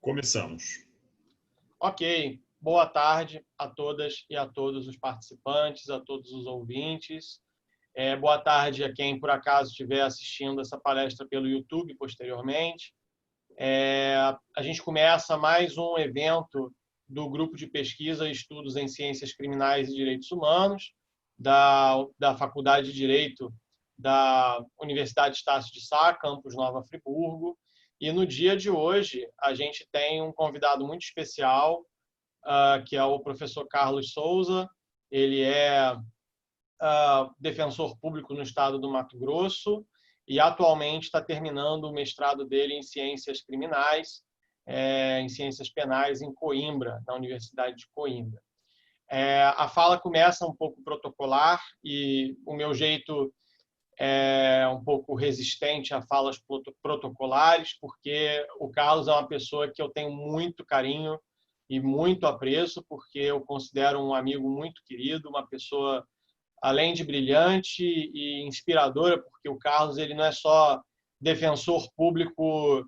Começamos. Ok, boa tarde a todas e a todos os participantes, a todos os ouvintes. Boa tarde a quem, por acaso, estiver assistindo essa palestra pelo YouTube posteriormente. A gente começa mais um evento do Grupo de Pesquisa e Estudos em Ciências Criminais e Direitos Humanos, da Faculdade de Direito da Universidade Estácio de Sá, campus Nova Friburgo. E no dia de hoje, a gente tem um convidado muito especial, que é o professor Carlos Souza. Ele é defensor público no estado do Mato Grosso e atualmente está terminando o mestrado dele em Ciências Criminais, em Ciências Penais em Coimbra, na Universidade de Coimbra. A fala começa um pouco protocolar e o meu jeito é um pouco resistente a falas protocolares, porque o Carlos é uma pessoa que eu tenho muito carinho e muito apreço, porque eu considero um amigo muito querido, uma pessoa, além de brilhante e inspiradora, porque o Carlos ele não é só defensor público,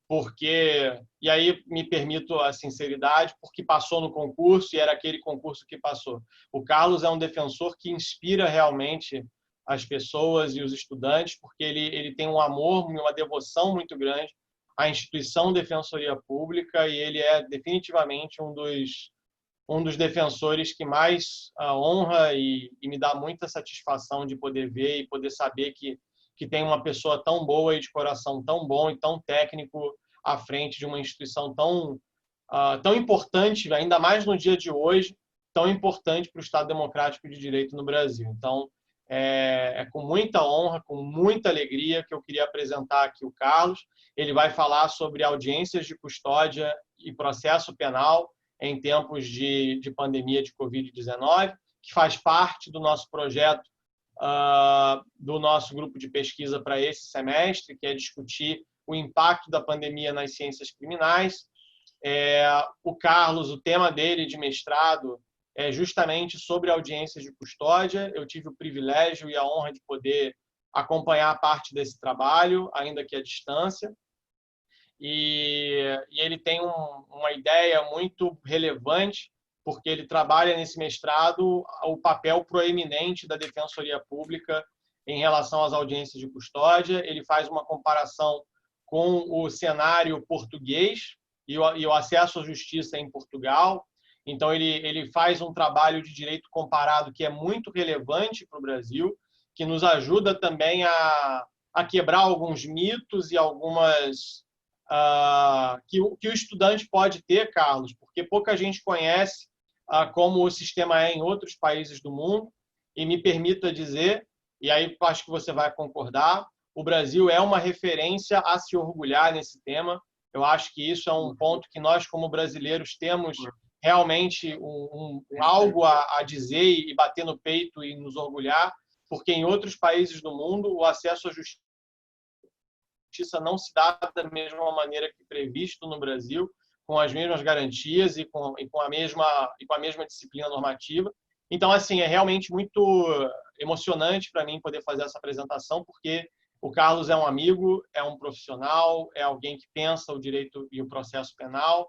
porque, e aí me permito a sinceridade, porque passou no concurso e era aquele concurso que passou. O Carlos é um defensor que inspira realmente as pessoas e os estudantes, porque ele tem um amor e uma devoção muito grande à instituição Defensoria Pública, e ele é definitivamente um dos defensores que mais honra e me dá muita satisfação de poder ver e poder saber que tem uma pessoa tão boa e de coração tão bom e tão técnico à frente de uma instituição tão importante, ainda mais no dia de hoje, tão importante para o Estado Democrático de Direito no Brasil. Então, é com muita honra, com muita alegria que eu queria apresentar aqui o Carlos. Ele vai falar sobre audiências de custódia e processo penal em tempos de pandemia de Covid-19, que faz parte do nosso projeto, do nosso grupo de pesquisa para esse semestre, que é discutir o impacto da pandemia nas ciências criminais. O Carlos, o tema dele de mestrado é justamente sobre audiências de custódia. Eu tive o privilégio e a honra de poder acompanhar parte desse trabalho, ainda que à distância. E ele tem uma ideia muito relevante, porque ele trabalha nesse mestrado o papel proeminente da Defensoria Pública em relação às audiências de custódia. Ele faz uma comparação com o cenário português e o acesso à justiça em Portugal. Então, ele faz um trabalho de direito comparado que é muito relevante para o Brasil, que nos ajuda também a quebrar alguns mitos e algumas que o estudante pode ter, Carlos, porque pouca gente conhece como o sistema é em outros países do mundo. E me permita dizer, e aí acho que você vai concordar, o Brasil é uma referência a se orgulhar nesse tema. Eu acho que isso é um ponto que nós, como brasileiros, temos realmente algo a dizer e bater no peito e nos orgulhar, porque em outros países do mundo o acesso à justiça não se dá da mesma maneira que previsto no Brasil, com as mesmas garantias e com a mesma disciplina normativa. Então, assim, é realmente muito emocionante para mim poder fazer essa apresentação, porque o Carlos é um amigo, é um profissional, é alguém que pensa o direito e o processo penal,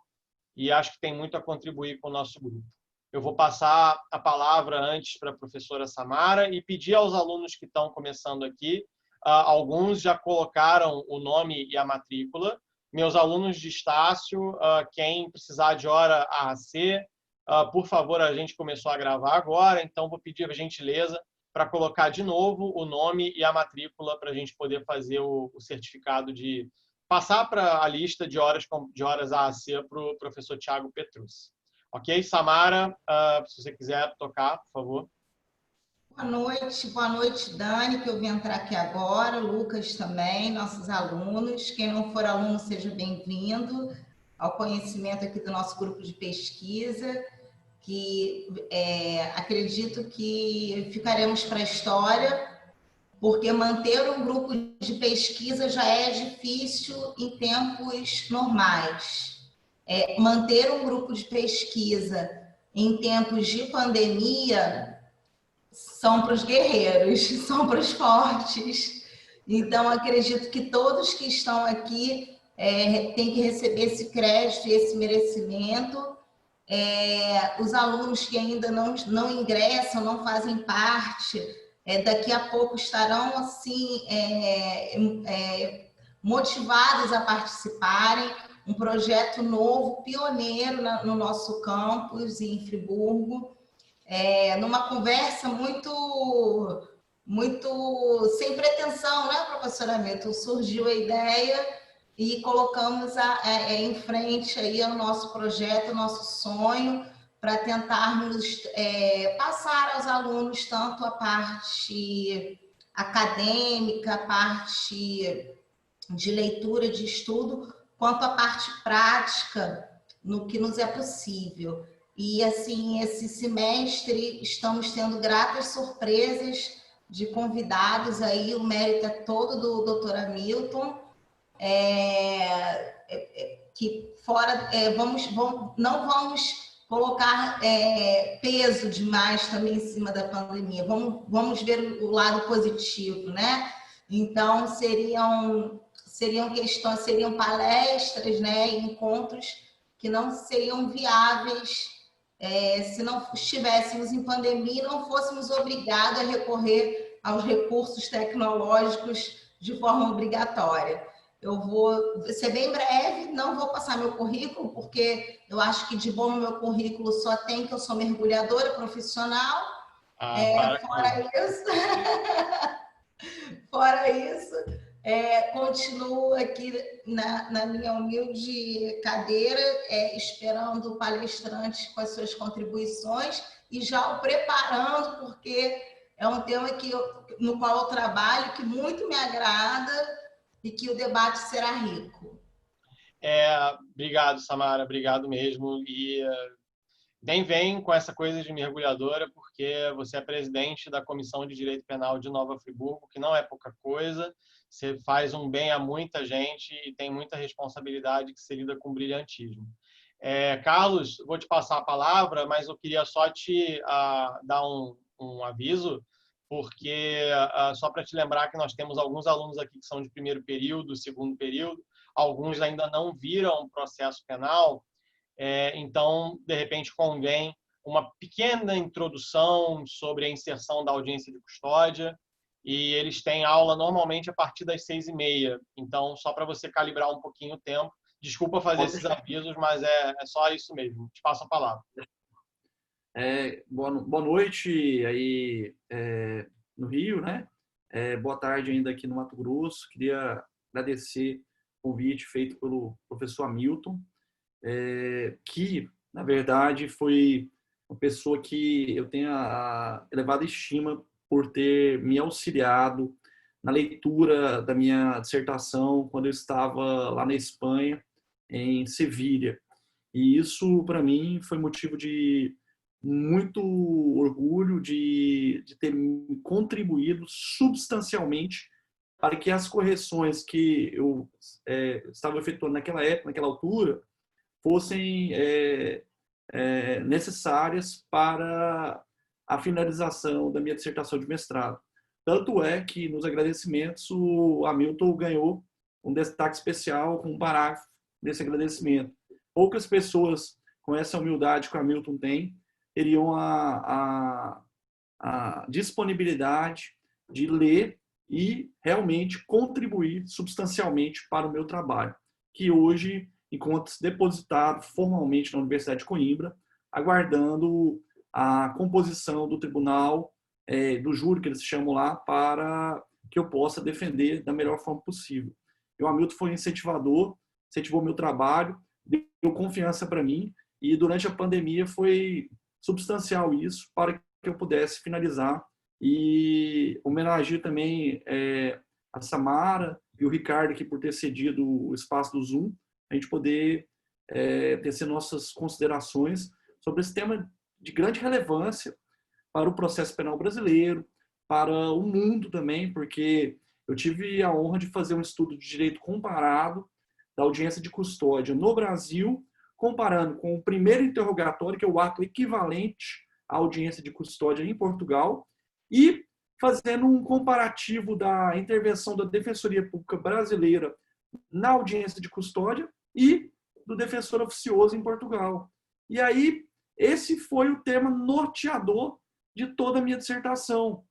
e acho que tem muito a contribuir com o nosso grupo. Eu vou passar a palavra antes para a professora Samara e pedir aos alunos que estão começando aqui, alguns já colocaram o nome e a matrícula. Meus alunos de Estácio, quem precisar de hora AAC, por favor, a gente começou a gravar agora, então vou pedir a gentileza para colocar de novo o nome e a matrícula para a gente poder fazer o certificado de passar para a lista de horas AAC para o professor Thiago Petrucci. Ok? Samara, se você quiser tocar, por favor. Boa noite, Dani, que eu vim entrar aqui agora, Lucas também, nossos alunos. Quem não for aluno, seja bem-vindo ao conhecimento aqui do nosso grupo de pesquisa, que acredito que ficaremos para a história, porque manter um grupo de pesquisa já é difícil em tempos normais. Manter um grupo de pesquisa em tempos de pandemia são para os guerreiros, são para os fortes. Então, acredito que todos que estão aqui tem que receber esse crédito e esse merecimento. Os alunos que ainda não ingressam, não fazem parte, daqui a pouco estarão assim motivados a participarem. Um projeto novo, pioneiro no nosso campus em Friburgo, numa conversa muito sem pretensão, né, professora Milton? Surgiu a ideia e colocamos em frente aí o nosso projeto, o nosso sonho, para tentarmos passar aos alunos tanto a parte acadêmica, a parte de leitura, de estudo, quanto a parte prática, no que nos é possível. E, assim, esse semestre estamos tendo gratas surpresas de convidados aí, o mérito é todo do doutor Hamilton, que fora, não vamos colocar peso demais também em cima da pandemia, vamos ver o lado positivo, né? Então, seriam questões, seriam palestras, né, encontros que não seriam viáveis se não estivéssemos em pandemia e não fôssemos obrigados a recorrer aos recursos tecnológicos de forma obrigatória. Eu vou ser bem breve, não vou passar meu currículo, porque eu acho que de bom no meu currículo só tem que eu sou mergulhadora profissional. Fora isso, continuo aqui na minha humilde cadeira, esperando o palestrante com as suas contribuições e já o preparando, porque é um tema no qual eu trabalho, que muito me agrada e que o debate será rico. Obrigado, Samara, obrigado mesmo. E nem vem com essa coisa de mergulhadora, porque você é presidente da Comissão de Direito Penal de Nova Friburgo, que não é pouca coisa. Você faz um bem a muita gente e tem muita responsabilidade que se lida com brilhantismo. Carlos, vou te passar a palavra, mas eu queria só te dar um aviso, porque só para te lembrar que nós temos alguns alunos aqui que são de primeiro período, segundo período, alguns ainda não viram o processo penal, então, de repente, convém uma pequena introdução sobre a inserção da audiência de custódia, e eles têm aula normalmente a partir das 6h30. Então, só para você calibrar um pouquinho o tempo. Desculpa fazer esses avisos, mas é só isso mesmo. Te passo a palavra. Boa noite aí no Rio, né? Boa tarde ainda aqui no Mato Grosso. Queria agradecer o convite feito pelo professor Hamilton, que, na verdade, foi uma pessoa que eu tenho a elevada estima por ter me auxiliado na leitura da minha dissertação quando eu estava lá na Espanha, em Sevilha. E isso, para mim, foi motivo de muito orgulho de ter contribuído substancialmente para que as correções que eu estava efetuando naquela época, naquela altura, fossem necessárias para a finalização da minha dissertação de mestrado. Tanto é que, nos agradecimentos, o Hamilton ganhou um destaque especial com um parágrafo desse agradecimento. Poucas pessoas com essa humildade que o Hamilton tem teriam a disponibilidade de ler e realmente contribuir substancialmente para o meu trabalho, que hoje encontra-se depositado formalmente na Universidade de Coimbra, aguardando a composição do tribunal, do júri que eles chamam lá, para que eu possa defender da melhor forma possível. O Hamilton foi um incentivador, incentivou meu trabalho, deu confiança para mim, e durante a pandemia foi substancial isso para que eu pudesse finalizar. E homenageio também a Samara e o Ricardo aqui por ter cedido o espaço do Zoom, a gente poder tecer nossas considerações sobre esse tema de grande relevância para o processo penal brasileiro, para o mundo também, porque eu tive a honra de fazer um estudo de direito comparado da audiência de custódia no Brasil, comparando com o primeiro interrogatório, que é o ato equivalente à audiência de custódia em Portugal, e fazendo um comparativo da intervenção da Defensoria Pública Brasileira na audiência de custódia e do defensor oficioso em Portugal. E aí, esse foi o tema norteador de toda a minha dissertação,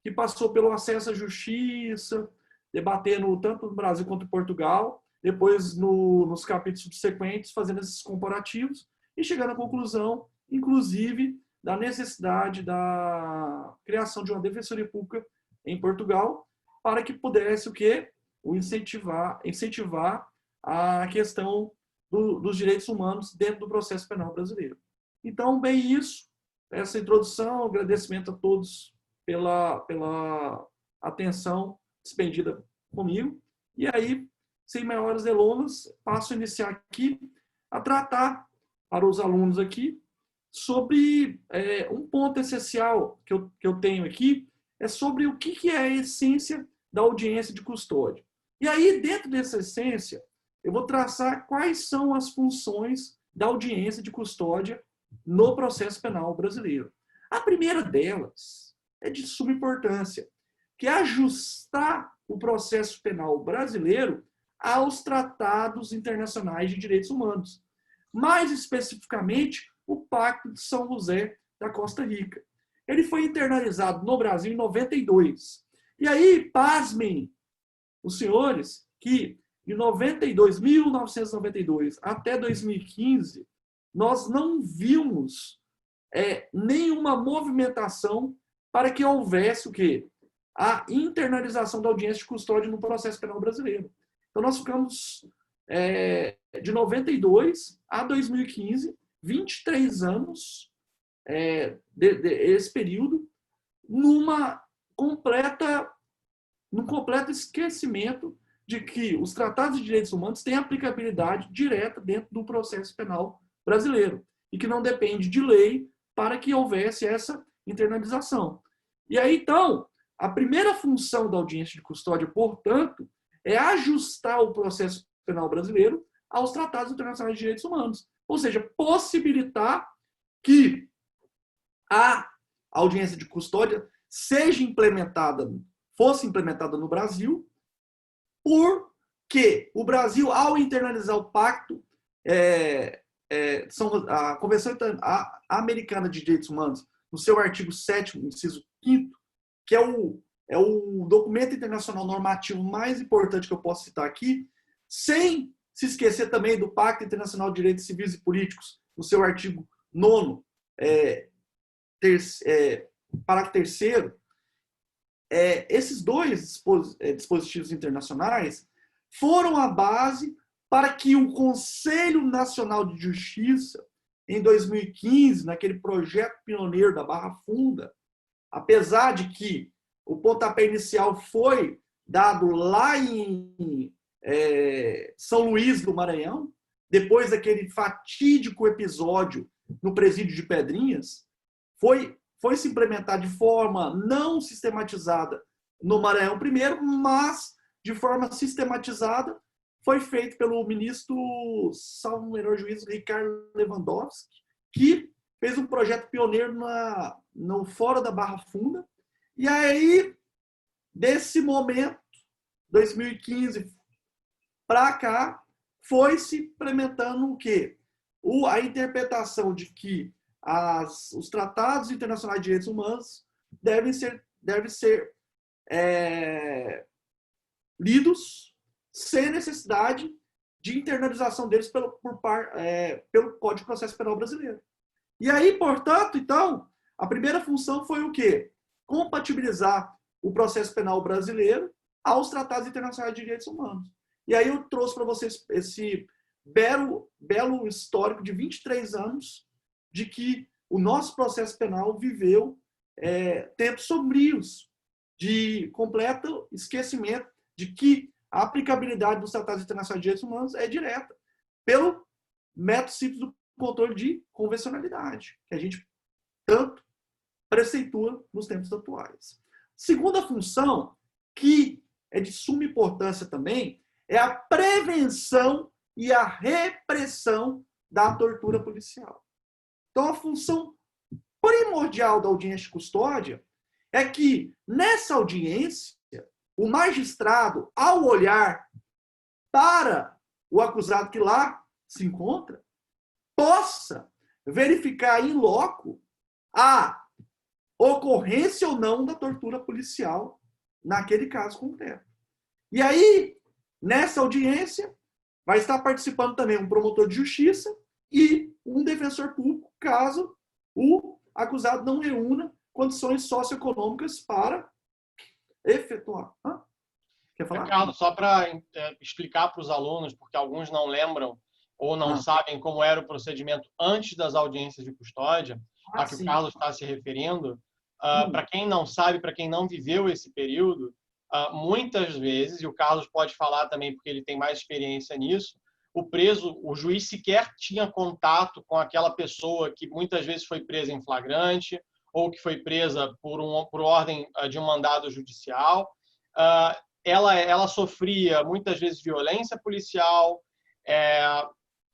que passou pelo acesso à justiça, debatendo tanto no Brasil quanto em Portugal, depois nos capítulos subsequentes, fazendo esses comparativos e chegando à conclusão, inclusive, da necessidade da criação de uma defensoria pública em Portugal, para que pudesse o quê? Incentivar a questão dos direitos humanos dentro do processo penal brasileiro. Então, bem isso, essa introdução, agradecimento a todos pela atenção despendida comigo. E aí, sem maiores delongas, passo a iniciar aqui a tratar para os alunos aqui sobre um ponto essencial que eu tenho aqui, é sobre o que é a essência da audiência de custódia. E aí, dentro dessa essência, eu vou traçar quais são as funções da audiência de custódia no processo penal brasileiro. A primeira delas é de suma importância, que é ajustar o processo penal brasileiro aos tratados internacionais de direitos humanos. Mais especificamente, o Pacto de São José da Costa Rica. Ele foi internalizado no Brasil em 92. E aí, pasmem os senhores, que de 1992 até 2015, nós não vimos nenhuma movimentação para que houvesse o quê? A internalização da audiência de custódia no processo penal brasileiro. Então, nós ficamos de 92 a 2015, 23 anos esse período, num completo esquecimento de que os tratados de direitos humanos têm aplicabilidade direta dentro do processo penal brasileiro e que não depende de lei para que houvesse essa internalização. E aí, então, a primeira função da audiência de custódia, portanto, é ajustar o processo penal brasileiro aos tratados internacionais de direitos humanos. Ou seja, possibilitar que a audiência de custódia fosse implementada no Brasil, porque o Brasil, ao internalizar o pacto, a Convenção Americana de Direitos Humanos, no seu artigo 7º, inciso 5º, que é o documento internacional normativo mais importante que eu posso citar aqui, sem se esquecer também do Pacto Internacional de Direitos Civis e Políticos, no seu artigo 9º, parágrafo 3º, esses dois dispositivos internacionais foram a base para que o Conselho Nacional de Justiça, em 2015, naquele projeto pioneiro da Barra Funda, apesar de que o pontapé inicial foi dado lá em São Luís do Maranhão, depois daquele fatídico episódio no presídio de Pedrinhas, foi se implementar de forma não sistematizada no Maranhão primeiro, mas de forma sistematizada foi feito pelo ministro, salvo melhor juízo, Ricardo Lewandowski, que fez um projeto pioneiro no Fórum da Barra Funda. E aí, desse momento, 2015 para cá, foi se implementando o quê? A interpretação de que os tratados internacionais de direitos humanos devem ser lidos sem necessidade de internalização deles pelo Código de Processo Penal brasileiro. E aí, portanto, então, a primeira função foi o quê? Compatibilizar o processo penal brasileiro aos tratados internacionais de direitos humanos. E aí eu trouxe para vocês esse belo histórico de 23 anos de que o nosso processo penal viveu tempos sombrios de completo esquecimento de que a aplicabilidade dos tratados internacionais de direitos humanos é direta pelo método simples do controle de convencionalidade, que a gente tanto preceitua nos tempos atuais. Segunda função, que é de suma importância também, é a prevenção e a repressão da tortura policial. Então, a função primordial da audiência de custódia é que, nessa audiência, o magistrado, ao olhar para o acusado que lá se encontra possa verificar in loco a ocorrência ou não da tortura policial naquele caso concreto. E aí, nessa audiência, vai estar participando também um promotor de justiça e um defensor público, caso o acusado não reúna condições socioeconômicas para efetuar. Quer falar? Carlos, só para explicar para os alunos, porque alguns não lembram ou não sabem como era o procedimento antes das audiências de custódia, a que o Carlos está se referindo, para quem não sabe, para quem não viveu esse período, muitas vezes, e o Carlos pode falar também porque ele tem mais experiência nisso, o preso, o juiz sequer tinha contato com aquela pessoa que muitas vezes foi presa em flagrante ou que foi presa por ordem de um mandado judicial. Ela sofria muitas vezes violência policial,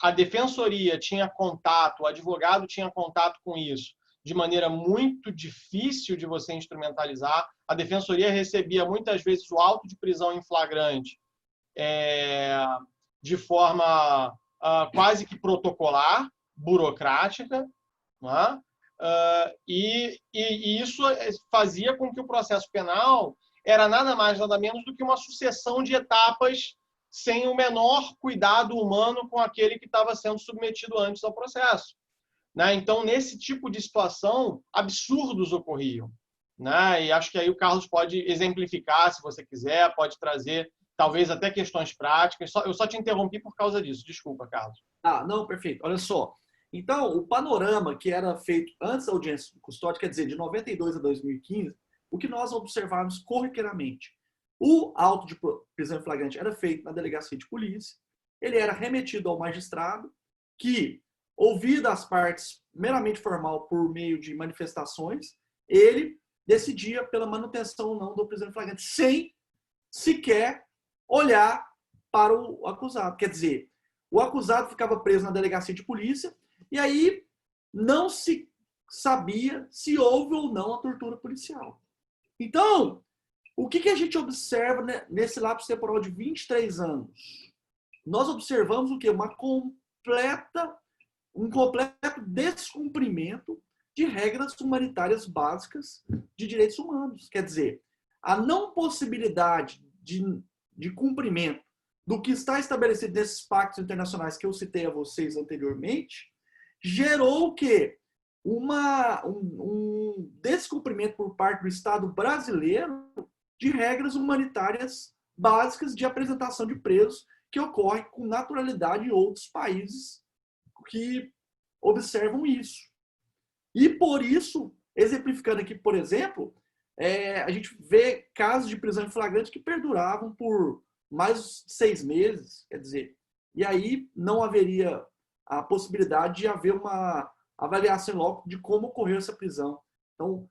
a defensoria tinha contato, o advogado tinha contato com isso de maneira muito difícil de você instrumentalizar. A defensoria recebia muitas vezes o auto de prisão em flagrante de forma quase que protocolar, burocrática, não é? E isso fazia com que o processo penal era nada mais, nada menos do que uma sucessão de etapas sem o menor cuidado humano com aquele que estava sendo submetido antes ao processo. Né? Então, nesse tipo de situação, absurdos ocorriam. Né? E acho que aí o Carlos pode exemplificar, se você quiser, pode trazer talvez até questões práticas. Eu só te interrompi por causa disso. Desculpa, Carlos. Não, perfeito. Olha só. Então, o panorama que era feito antes da audiência de custódia, quer dizer, de 92 a 2015, o que nós observávamos corriqueiramente. O auto de prisão em flagrante era feito na delegacia de polícia, ele era remetido ao magistrado, que, ouvida as partes meramente formal por meio de manifestações, ele decidia pela manutenção ou não da prisão em flagrante, sem sequer olhar para o acusado. Quer dizer, o acusado ficava preso na delegacia de polícia e aí não se sabia se houve ou não a tortura policial. Então, o que a gente observa nesse lapso temporal de 23 anos? Nós observamos o quê? Um completo descumprimento de regras humanitárias básicas de direitos humanos. Quer dizer, a não possibilidade de cumprimento do que está estabelecido nesses pactos internacionais que eu citei a vocês anteriormente, gerou o quê? Um descumprimento por parte do Estado brasileiro de regras humanitárias básicas de apresentação de presos que ocorre com naturalidade em outros países que observam isso. E por isso, exemplificando aqui, por exemplo, a gente vê casos de prisão em flagrante que perduravam por mais de 6 meses, quer dizer, e aí não haveria a possibilidade de haver uma avaliação em loco de como ocorreu essa prisão. Então,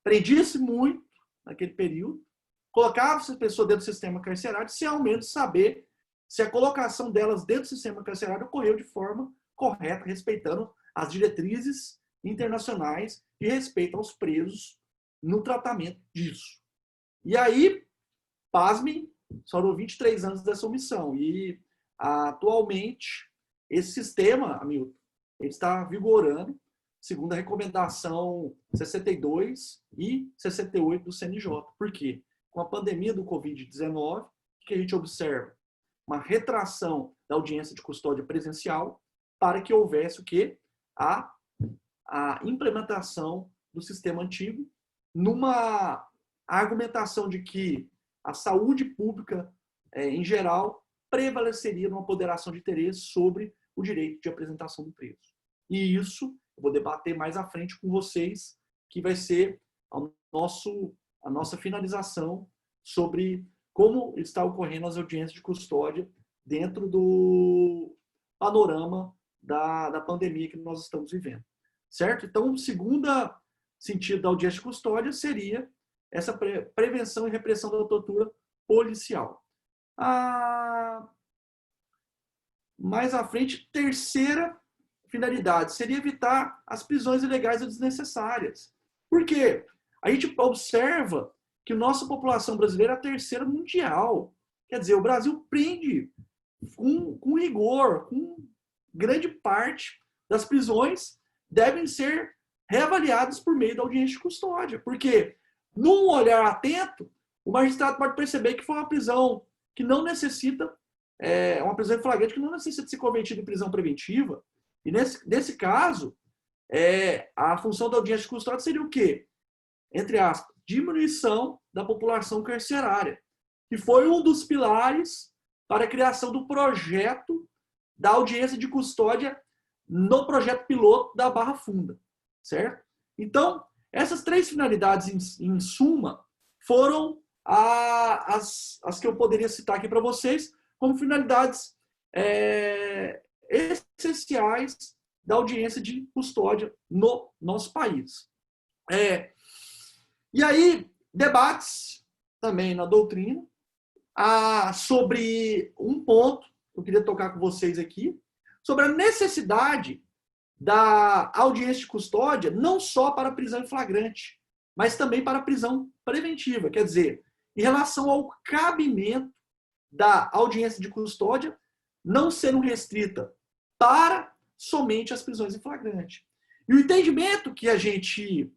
prendia-se muito naquele período, colocava-se a pessoa dentro do sistema carcerário sem ao menos saber se a colocação delas dentro do sistema carcerário ocorreu de forma correta, respeitando as diretrizes internacionais de respeito aos presos no tratamento disso. E aí, pasmem, foram 23 anos dessa omissão. E, atualmente, esse sistema, Hamilton, ele está vigorando, segundo a recomendação 62 e 68 do CNJ. Por quê? Com a pandemia do Covid-19, o que a gente observa? Uma retração da audiência de custódia presencial para que houvesse o quê? A implementação do sistema antigo, numa argumentação de que a saúde pública, em geral, prevaleceria numa ponderação de interesse sobre o direito de apresentação do preso. E isso eu vou debater mais à frente com vocês, que vai ser a nossa finalização sobre como está ocorrendo as audiências de custódia dentro do panorama da pandemia que nós estamos vivendo. Certo? Então, o segundo sentido da audiência de custódia seria essa prevenção e repressão da tortura policial. Mais à frente, terceira finalidade seria evitar as prisões ilegais e desnecessárias. Por quê? A gente observa que nossa população brasileira é a terceira mundial. Quer dizer, o Brasil prende com rigor, com grande parte das prisões devem ser reavaliadas por meio da audiência de custódia. Porque, num olhar atento, o magistrado pode perceber que foi uma prisão que não necessita, uma prisão em flagrante que não necessita ser convertida em prisão preventiva. E nesse caso, a função da audiência de custódia seria o quê? Entre aspas, diminuição da população carcerária, que foi um dos pilares para a criação do projeto da audiência de custódia no projeto piloto da Barra Funda, certo? Então, essas três finalidades, em suma, foram as que eu poderia citar aqui para vocês como finalidades essenciais da audiência de custódia no nosso país. E aí, debates também na doutrina sobre um ponto que eu queria tocar com vocês aqui, sobre a necessidade da audiência de custódia não só para prisão em flagrante, mas também para prisão preventiva. Quer dizer, em relação ao cabimento da audiência de custódia não sendo restrita para somente as prisões em flagrante. E o entendimento que a gente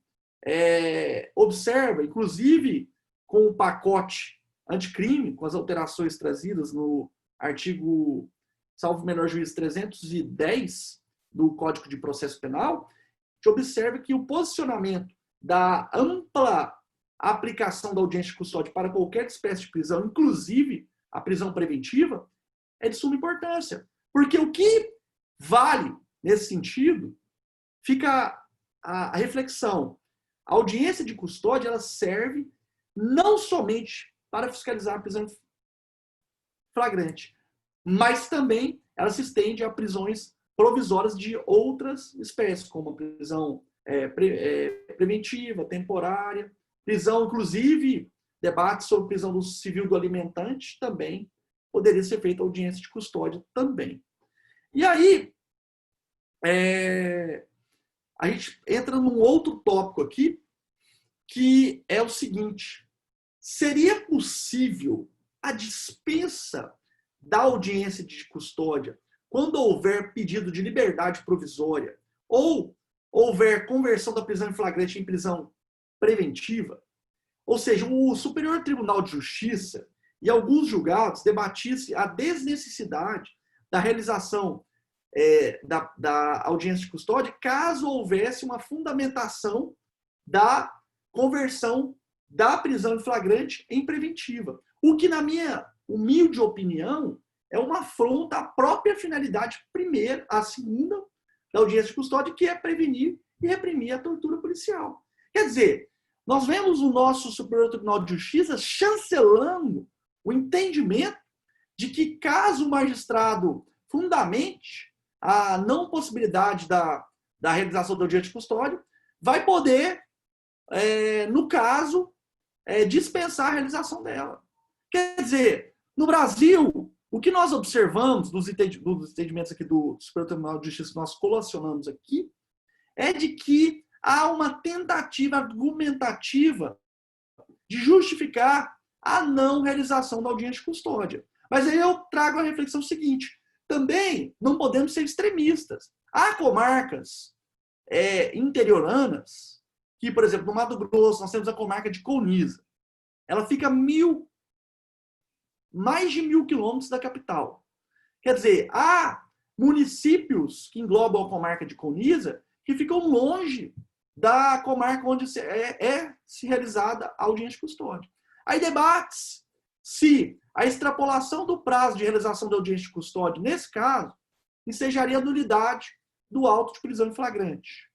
observa, inclusive com o pacote anticrime, com as alterações trazidas no artigo, salvo menor juízo, 310 do Código de Processo Penal, a gente observa que o posicionamento da ampla aplicação da audiência de custódia para qualquer espécie de prisão, inclusive a prisão preventiva, é de suma importância. Porque o que vale nesse sentido, fica a reflexão. A audiência de custódia ela serve não somente para fiscalizar a prisão flagrante, mas também ela se estende a prisões provisórias de outras espécies, como a prisão preventiva, temporária, prisão, inclusive, debate sobre prisão do civil do alimentante também poderia ser feita audiência de custódia também. E aí, a gente entra num outro tópico aqui, que é o seguinte: seria possível a dispensa da audiência de custódia quando houver pedido de liberdade provisória ou houver conversão da prisão em flagrante em prisão preventiva? Ou seja, o Superior Tribunal de Justiça e alguns julgados debatissem a desnecessidade da realização da audiência de custódia caso houvesse uma fundamentação da conversão da prisão em flagrante em preventiva. O que, na minha humilde opinião, é uma afronta à própria finalidade primeira, a segunda, da audiência de custódia, que é prevenir e reprimir a tortura policial. Quer dizer, nós vemos o nosso Superior Tribunal de Justiça chancelando o entendimento de que, caso o magistrado fundamente a não possibilidade da realização da audiência de custódia, vai poder, no caso, dispensar a realização dela. Quer dizer, no Brasil, o que nós observamos dos entendimentos aqui do Superior Tribunal de Justiça que nós colacionamos aqui, é de que há uma tentativa argumentativa de justificar a não realização da audiência de custódia. Mas aí eu trago a reflexão seguinte: também não podemos ser extremistas. Há comarcas interioranas, que, por exemplo, no Mato Grosso, nós temos a comarca de Colniza. Ela fica mais de 1.000 quilômetros da capital. Quer dizer, há municípios que englobam a comarca de Colniza que ficam longe da comarca onde se realizada a audiência de custódia. Aí debate-se se a extrapolação do prazo de realização da audiência de custódia, nesse caso, ensejaria a nulidade do auto de prisão em flagrante.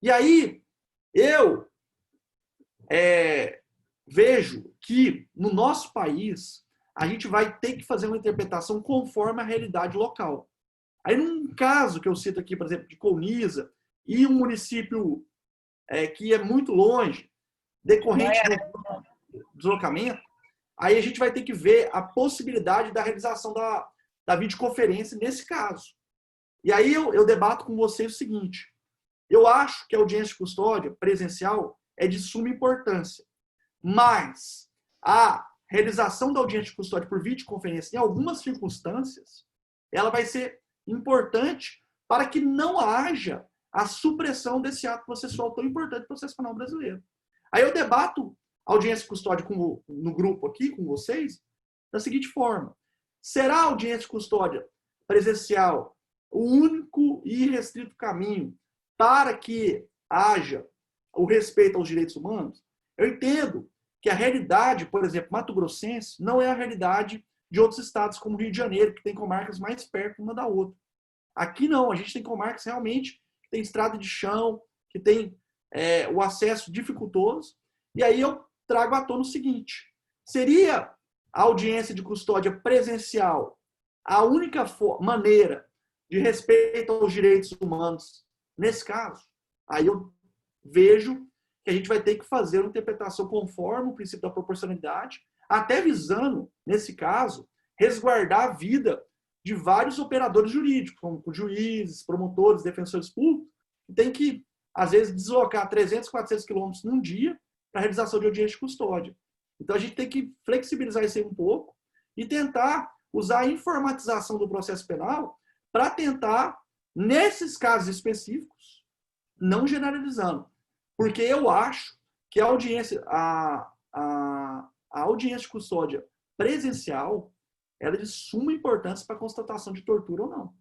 E aí, eu vejo que, no nosso país, a gente vai ter que fazer uma interpretação conforme a realidade local. Aí, num caso que eu cito aqui, por exemplo, de Colniza, e um município que é muito longe, decorrente do deslocamento, aí a gente vai ter que ver a possibilidade da realização da videoconferência nesse caso. E aí eu debato com vocês o seguinte: eu acho que a audiência de custódia presencial é de suma importância, mas a realização da audiência de custódia por videoconferência, em algumas circunstâncias, ela vai ser importante para que não haja a supressão desse ato processual tão importante do processo penal brasileiro. Aí eu debato a audiência de custódia no grupo aqui, com vocês, da seguinte forma. Será a audiência de custódia presencial o único e irrestrito caminho para que haja o respeito aos direitos humanos? Eu entendo que a realidade, por exemplo, mato-grossense, não é a realidade de outros estados, como Rio de Janeiro, que tem comarcas mais perto uma da outra. Aqui não, a gente tem comarcas realmente que tem estrada de chão, que tem o acesso dificultoso. E aí eu trago à tona o seguinte: seria a audiência de custódia presencial a única maneira de respeito aos direitos humanos nesse caso? Aí eu vejo que a gente vai ter que fazer uma interpretação conforme o princípio da proporcionalidade, até visando, nesse caso, resguardar a vida de vários operadores jurídicos, como juízes, promotores, defensores públicos, que tem que, às vezes, deslocar 300, 400 quilômetros num dia para a realização de audiência de custódia. Então, a gente tem que flexibilizar isso aí um pouco e tentar usar a informatização do processo penal para tentar, nesses casos específicos, não generalizando. Porque eu acho que a audiência de custódia presencial ela é de suma importância para a constatação de tortura ou não.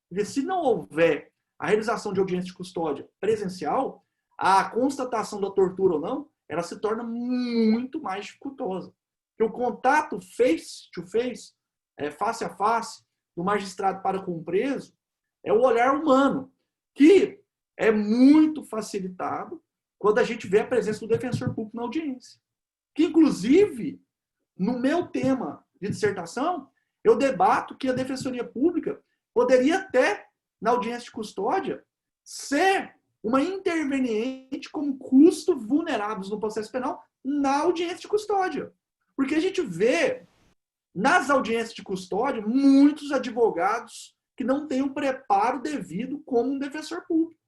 Porque se não houver a realização de audiência de custódia presencial, a constatação da tortura ou não, ela se torna muito mais dificultosa. Porque o contato face to face, face a face, do magistrado para com o preso, é o olhar humano, que é muito facilitado quando a gente vê a presença do defensor público na audiência. Que, inclusive, no meu tema de dissertação, eu debato que a Defensoria Pública poderia até, na audiência de custódia, ser uma interveniente com custos vulneráveis no processo penal na audiência de custódia. Porque a gente vê, nas audiências de custódia, muitos advogados que não têm o preparo devido como um defensor público.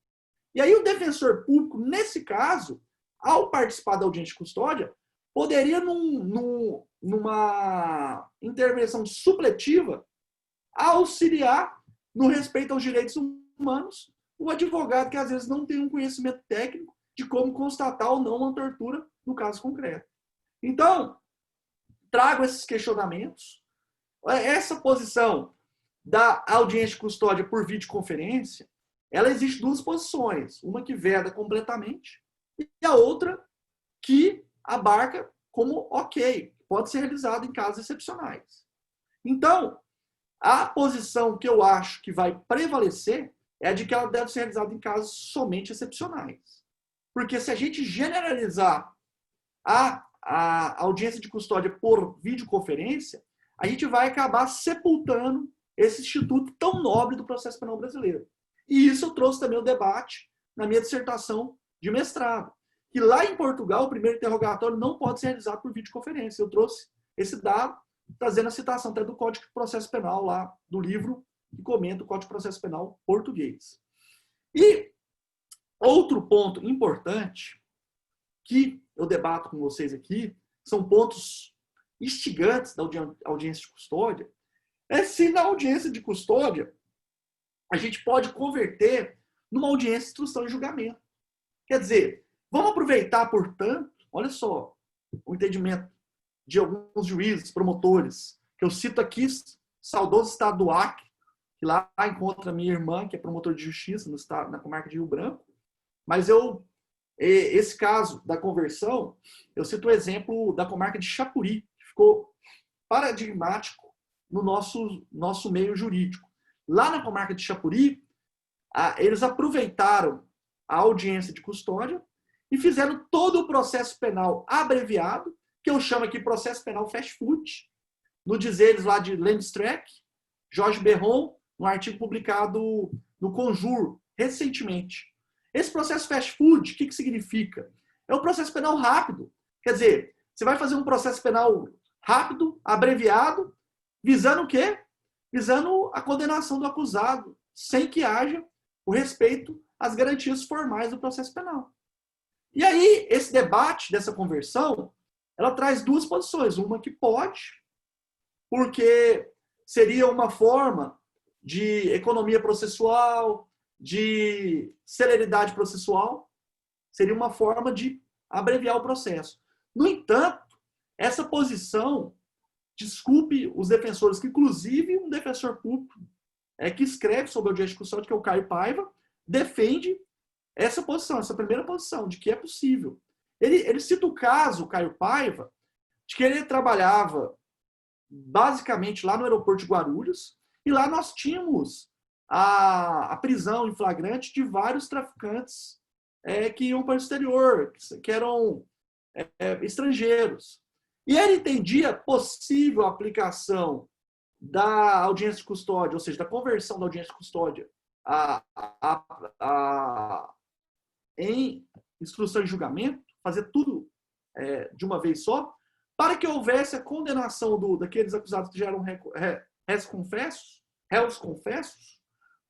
E aí o defensor público, nesse caso, ao participar da audiência de custódia, poderia, numa intervenção supletiva, auxiliar no respeito aos direitos humanos o advogado que às vezes não tem um conhecimento técnico de como constatar ou não uma tortura no caso concreto. Então, trago esses questionamentos. Essa posição da audiência de custódia por videoconferência, ela existe duas posições. Uma que veda completamente e a outra que abarca como ok, pode ser realizado em casos excepcionais. Então, a posição que eu acho que vai prevalecer é a de que ela deve ser realizada em casos somente excepcionais. Porque se a gente generalizar a audiência de custódia por videoconferência, a gente vai acabar sepultando esse instituto tão nobre do processo penal brasileiro. E isso eu trouxe também o debate na minha dissertação de mestrado. Que lá em Portugal, o primeiro interrogatório não pode ser realizado por videoconferência. Eu trouxe esse dado, trazendo a citação até do Código de Processo Penal, lá do livro que comenta o Código de Processo Penal português. E outro ponto importante que eu debato com vocês aqui, são pontos instigantes da audiência de custódia, é se na audiência de custódia a gente pode converter numa audiência de instrução e julgamento. Quer dizer, vamos aproveitar, portanto, olha só, o entendimento de alguns juízes, promotores, que eu cito aqui, saudoso estado do Acre, que lá encontra minha irmã, que é promotora de justiça no estado, na comarca de Rio Branco. Mas esse caso da conversão, eu cito o exemplo da comarca de Chapuri, que ficou paradigmático no nosso meio jurídico. Lá na comarca de Chapuri, eles aproveitaram a audiência de custódia e fizeram todo o processo penal abreviado, que eu chamo aqui processo penal fast food, no dizeres lá de Landstreck, Jorge Berron, no artigo publicado no Conjur, recentemente. Esse processo fast food, o que significa? É um processo penal rápido. Quer dizer, você vai fazer um processo penal rápido, abreviado, visando o quê? Visando a condenação do acusado, sem que haja o respeito às garantias formais do processo penal. E aí, esse debate dessa conversão ela traz duas posições. Uma que pode, porque seria uma forma de economia processual, de celeridade processual, seria uma forma de abreviar o processo. No entanto, essa posição, desculpe os defensores, que inclusive um defensor público que escreve sobre a audiência de custódia, que é o Caio Paiva, defende essa posição, essa primeira posição, de que é possível. Ele cita o caso, o Caio Paiva, de que ele trabalhava basicamente lá no aeroporto de Guarulhos, e lá nós tínhamos a prisão em flagrante de vários traficantes que iam para o exterior, que eram estrangeiros. E ele entendia possível aplicação da audiência de custódia, ou seja, da conversão da audiência de custódia em instrução e julgamento, fazer tudo de uma vez só, para que houvesse a condenação daqueles acusados que já eram réus confessos,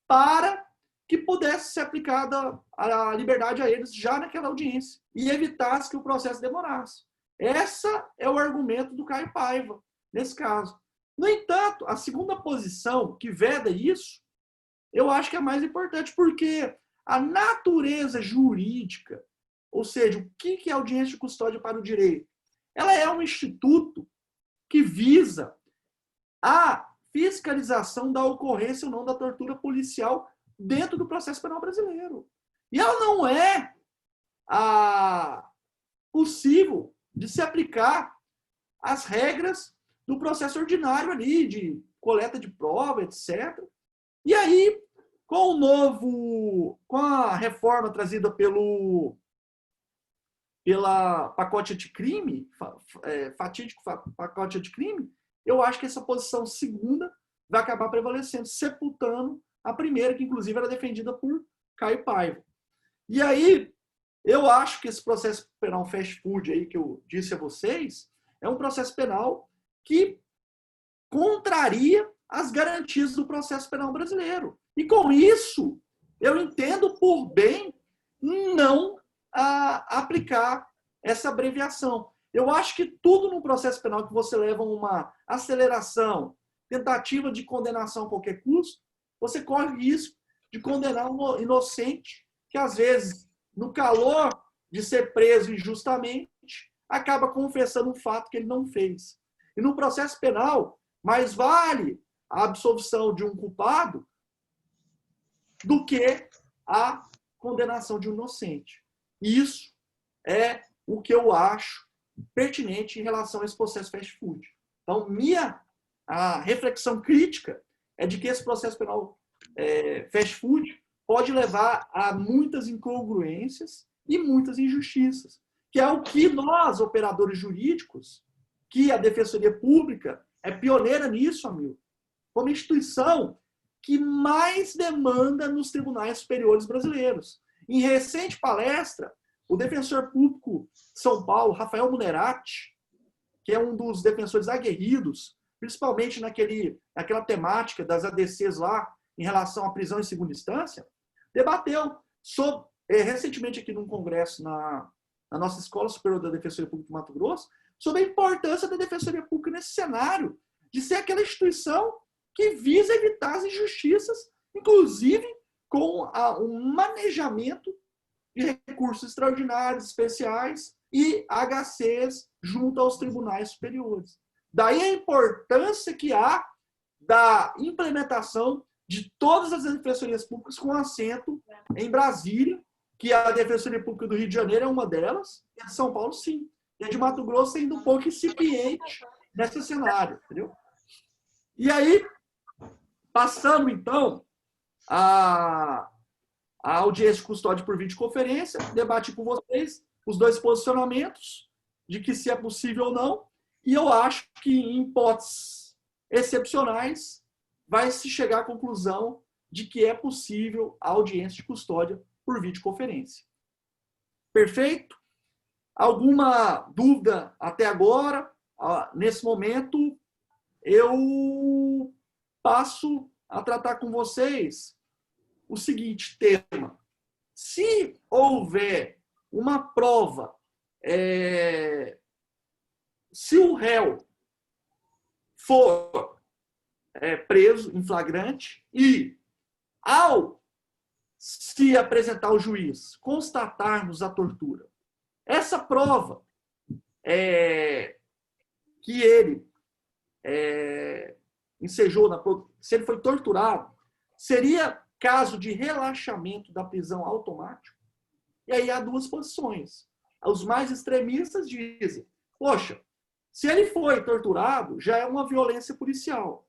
para que pudesse ser aplicada a liberdade a eles já naquela audiência e evitasse que o processo demorasse. Esse é o argumento do Caio Paiva, nesse caso. No entanto, a segunda posição, que veda isso, eu acho que é mais importante, porque a natureza jurídica, ou seja, o que é audiência de custódia para o direito, ela é um instituto que visa a fiscalização da ocorrência ou não da tortura policial dentro do processo penal brasileiro. E ela não é possível de se aplicar as regras do processo ordinário ali, de coleta de prova, etc. E aí, com a reforma trazida pela pacote anticrime, fatídico pacote anticrime, eu acho que essa posição segunda vai acabar prevalecendo, sepultando a primeira, que inclusive era defendida por Caio Paiva. E aí, eu acho que esse processo penal fast food aí que eu disse a vocês, é um processo penal que contraria as garantias do processo penal brasileiro. E com isso, eu entendo por bem não aplicar essa abreviação. Eu acho que tudo no processo penal que você leva uma aceleração, tentativa de condenação a qualquer custo, você corre o risco de condenar um inocente que, às vezes, no calor de ser preso injustamente, acaba confessando um fato que ele não fez. E no processo penal, mais vale a absolvição de um culpado do que a condenação de um inocente. Isso é o que eu acho pertinente em relação a esse processo fast food. Então, a reflexão crítica é de que esse processo penal fast food pode levar a muitas incongruências e muitas injustiças, que é o que nós, operadores jurídicos, que a Defensoria Pública é pioneira nisso, amigo, como instituição que mais demanda nos tribunais superiores brasileiros. Em recente palestra, o defensor público de São Paulo, Rafael Munerati, que é um dos defensores aguerridos, principalmente naquela temática das ADCs lá, em relação à prisão em segunda instância, debateu recentemente aqui num congresso na nossa Escola Superior da Defensoria Pública de Mato Grosso, sobre a importância da Defensoria Pública nesse cenário, de ser aquela instituição que visa evitar as injustiças, inclusive com um manejamento de recursos extraordinários, especiais e HCs junto aos tribunais superiores. Daí a importância que há da implementação de todas as defensorias públicas com assento em Brasília, que a Defensoria Pública do Rio de Janeiro é uma delas, e a de São Paulo, sim. E a de Mato Grosso ainda um pouco incipiente nesse cenário, entendeu? E aí, passando, então, a audiência de custódia por videoconferência, debati com vocês os dois posicionamentos de que se é possível ou não, e eu acho que, em hipóteses excepcionais, vai se chegar à conclusão de que é possível a audiência de custódia por videoconferência. Perfeito? Alguma dúvida até agora? Nesse momento, eu passo a tratar com vocês o seguinte tema. Se houver uma prova se o réu for preso em flagrante e, ao se apresentar ao juiz, constatarmos a tortura, essa prova que ele ensejou, se ele foi torturado, seria caso de relaxamento da prisão automático. E aí há duas posições. Os mais extremistas dizem, poxa, se ele foi torturado, já é uma violência policial.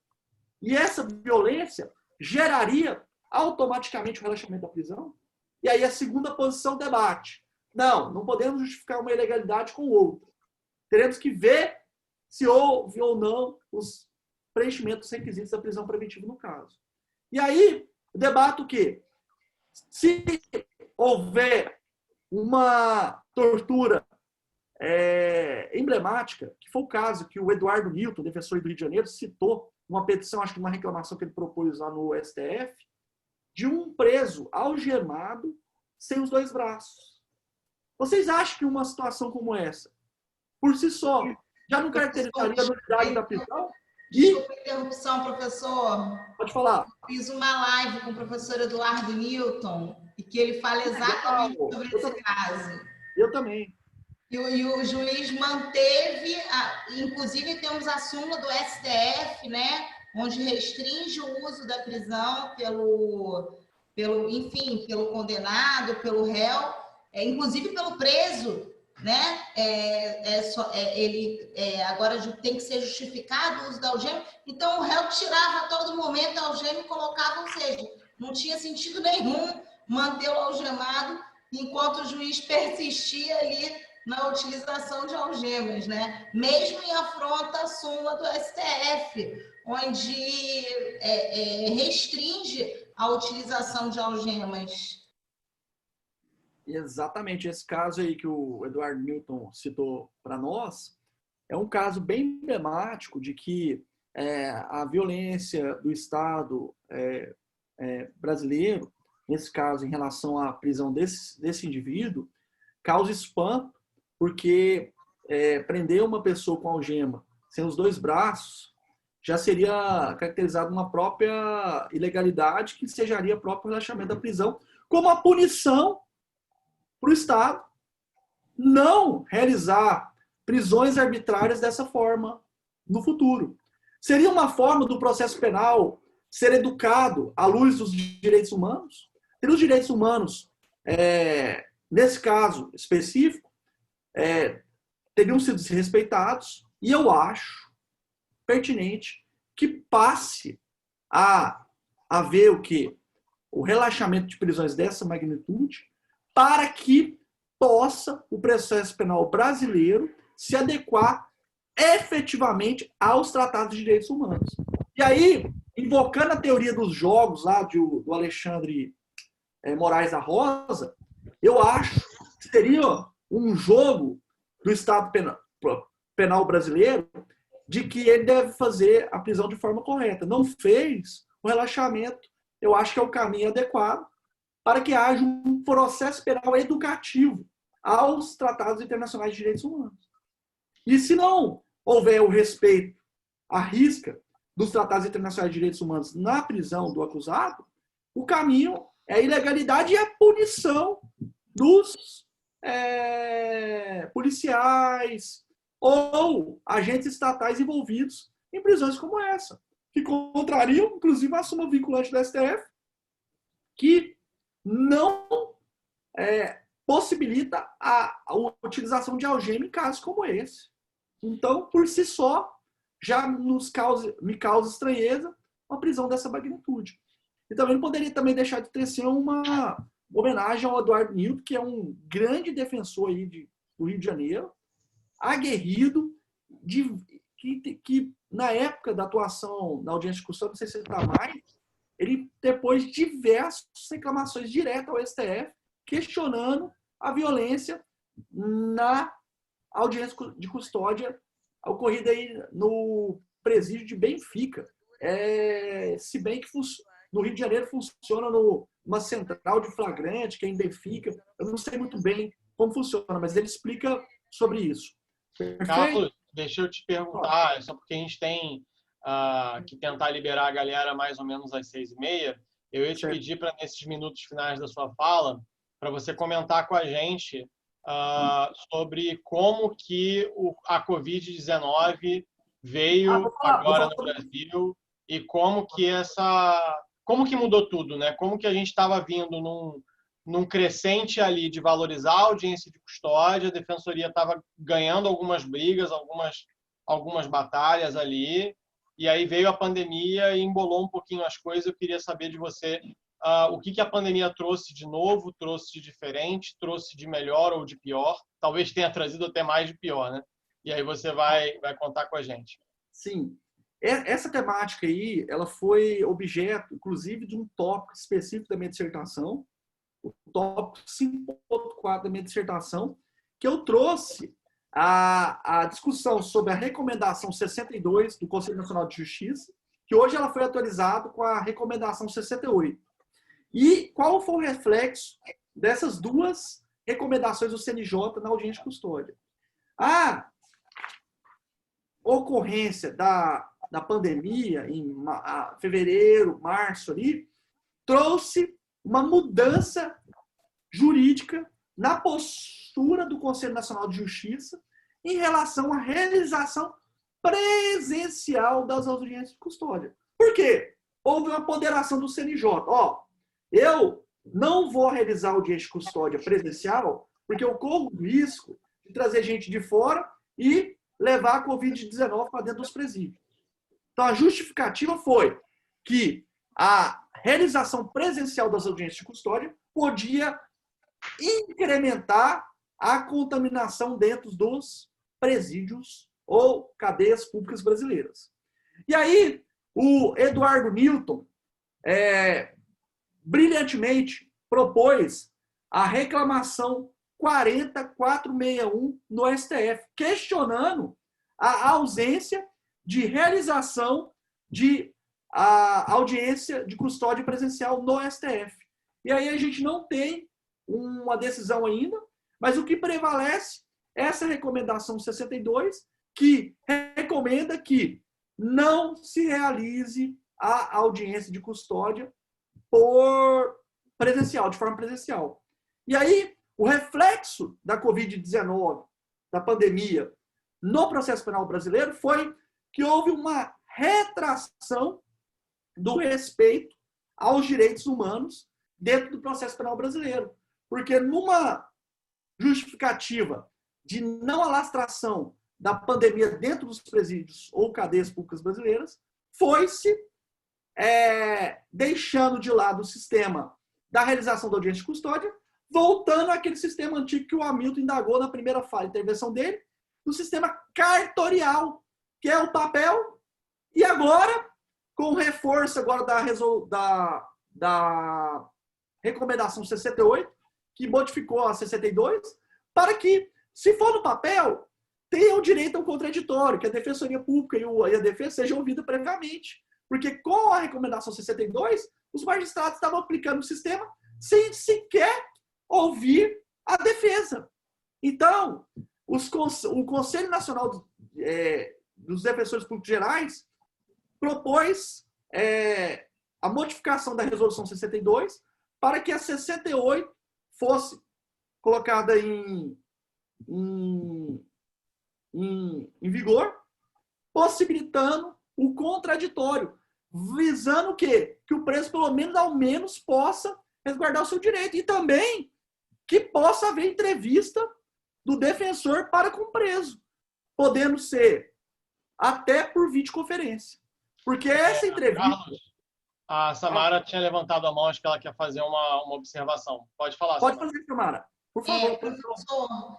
E essa violência geraria automaticamente o relaxamento da prisão? E aí a segunda posição debate. Não podemos justificar uma ilegalidade com outra. Teremos que ver se houve ou não os preenchimentos dos requisitos da prisão preventiva no caso. E aí, debato que, se houver uma tortura emblemática, que foi o caso que o Eduardo Newton, defensor do Rio de Janeiro, citou uma petição, acho que uma reclamação que ele propôs lá no STF, de um preso algemado sem os dois braços. Vocês acham que uma situação como essa, por si só, já não caracterizaria a nulidade da prisão? Desculpa a interrupção, professor. Pode falar. Fiz uma live com o professor Eduardo Newton e que ele fala exatamente sobre esse caso. Eu também. E o juiz manteve, inclusive temos a súmula do STF, né, onde restringe o uso da prisão pelo condenado, pelo réu, inclusive pelo preso, né? Ele agora tem que ser justificado o uso da algema. Então o réu tirava a todo momento a algema e colocava, ou seja, não tinha sentido nenhum mantê-lo algemado enquanto o juiz persistia ali na utilização de algemas, né? Mesmo em afronta à súmula do STF, onde restringe a utilização de algemas. Exatamente, esse caso aí que o Eduardo Newton citou para nós é um caso bem emblemático de que a violência do Estado brasileiro, nesse caso em relação à prisão desse indivíduo, causa espanto, porque prender uma pessoa com algema sem os dois braços já seria caracterizado uma própria ilegalidade que ensejaria o próprio relaxamento da prisão, como a punição para o Estado não realizar prisões arbitrárias dessa forma no futuro. Seria uma forma do processo penal ser educado à luz dos direitos humanos? E os direitos humanos, nesse caso específico, teriam sido respeitados, e eu acho pertinente que passe a haver o relaxamento de prisões dessa magnitude, para que possa o processo penal brasileiro se adequar efetivamente aos tratados de direitos humanos. E aí, invocando a teoria dos jogos lá do Alexandre Moraes da Rosa, eu acho que seria um jogo do Estado penal brasileiro de que ele deve fazer a prisão de forma correta. Não fez o relaxamento, eu acho que é o caminho adequado para que haja um processo penal educativo aos tratados internacionais de direitos humanos. E se não houver o respeito à risca dos tratados internacionais de direitos humanos na prisão do acusado, o caminho é a ilegalidade e a punição dos policiais ou agentes estatais envolvidos em prisões como essa, que contrariam, inclusive, a súmula vinculante do STF, que não possibilita a utilização de algema em casos como esse. Então, por si só, já me causa estranheza uma prisão dessa magnitude. E também não poderia deixar de tecer uma homenagem ao Eduardo Newton, que é um grande defensor aí do Rio de Janeiro, aguerrido, que na época da atuação na audiência de custódia, não sei se ele está mais, ele depois diversas reclamações diretas ao STF, questionando a violência na audiência de custódia ocorrida aí no presídio de Benfica. Se bem que no Rio de Janeiro funciona numa central de flagrante, que é em Benfica. Eu não sei muito bem como funciona, mas ele explica sobre isso. Carlos, deixa eu te perguntar, só porque a gente tem que tentar liberar a galera mais ou menos às 6h30, eu ia te pedir para, nesses minutos finais da sua fala, para você comentar com a gente sobre como que a Covid-19 veio agora no Brasil e como que mudou tudo, né? Como que a gente estava vindo num crescente ali de valorizar a audiência de custódia, a Defensoria estava ganhando algumas brigas, algumas batalhas ali, e aí veio a pandemia e embolou um pouquinho as coisas. Eu queria saber de você o que a pandemia trouxe de novo, trouxe de diferente, trouxe de melhor ou de pior. Talvez tenha trazido até mais de pior, né? E aí você vai contar com a gente. Sim. Essa temática aí, ela foi objeto, inclusive, de um tópico específico da minha dissertação, o tópico 5.4 da minha dissertação, que eu trouxe a discussão sobre a recomendação 62 do Conselho Nacional de Justiça, que hoje ela foi atualizada com a recomendação 68. E qual foi o reflexo dessas duas recomendações do CNJ na audiência de custódia? A ocorrência da pandemia em fevereiro, março ali, trouxe uma mudança jurídica na postura do Conselho Nacional de Justiça em relação à realização presencial das audiências de custódia. Por quê? Houve uma ponderação do CNJ. Eu não vou realizar audiência de custódia presencial porque eu corro o risco de trazer gente de fora e levar a Covid-19 para dentro dos presídios. Então, a justificativa foi que a realização presencial das audiências de custódia podia incrementar a contaminação dentro dos presídios ou cadeias públicas brasileiras. E aí, o Eduardo Newton brilhantemente propôs a reclamação 40461 no STF, questionando a ausência de realização de audiência de custódia presencial no STF. E aí a gente não tem uma decisão ainda, mas o que prevalece é essa recomendação 62, que recomenda que não se realize a audiência de custódia de forma presencial. E aí, o reflexo da Covid-19, da pandemia, no processo penal brasileiro foi que houve uma retração do respeito aos direitos humanos dentro do processo penal brasileiro. Porque numa justificativa de não alastração da pandemia dentro dos presídios ou cadeias públicas brasileiras, foi-se deixando de lado o sistema da realização da audiência de custódia, voltando àquele sistema antigo que o Hamilton indagou na primeira fala de intervenção dele, do sistema cartorial, que é o papel, e agora, com o reforço agora da recomendação 68, que modificou a 62, para que, se for no papel, tenha o direito ao contraditório, que a Defensoria Pública e a defesa sejam ouvidas previamente. Porque com a recomendação 62, os magistrados estavam aplicando o sistema sem sequer ouvir a defesa. Então, o Conselho Nacional dos Defensores Públicos Gerais propôs a modificação da resolução 62 para que a 68 fosse colocada em vigor, possibilitando o contraditório, visando o quê? Que o preso, pelo menos, ao menos, possa resguardar o seu direito. E também que possa haver entrevista do defensor para com o preso, podendo ser até por videoconferência. Porque essa entrevista... Carlos, a Samara tinha levantado a mão, acho que ela quer fazer uma observação. Pode falar, Pode Samara. fazer, Samara. Por favor. Professor,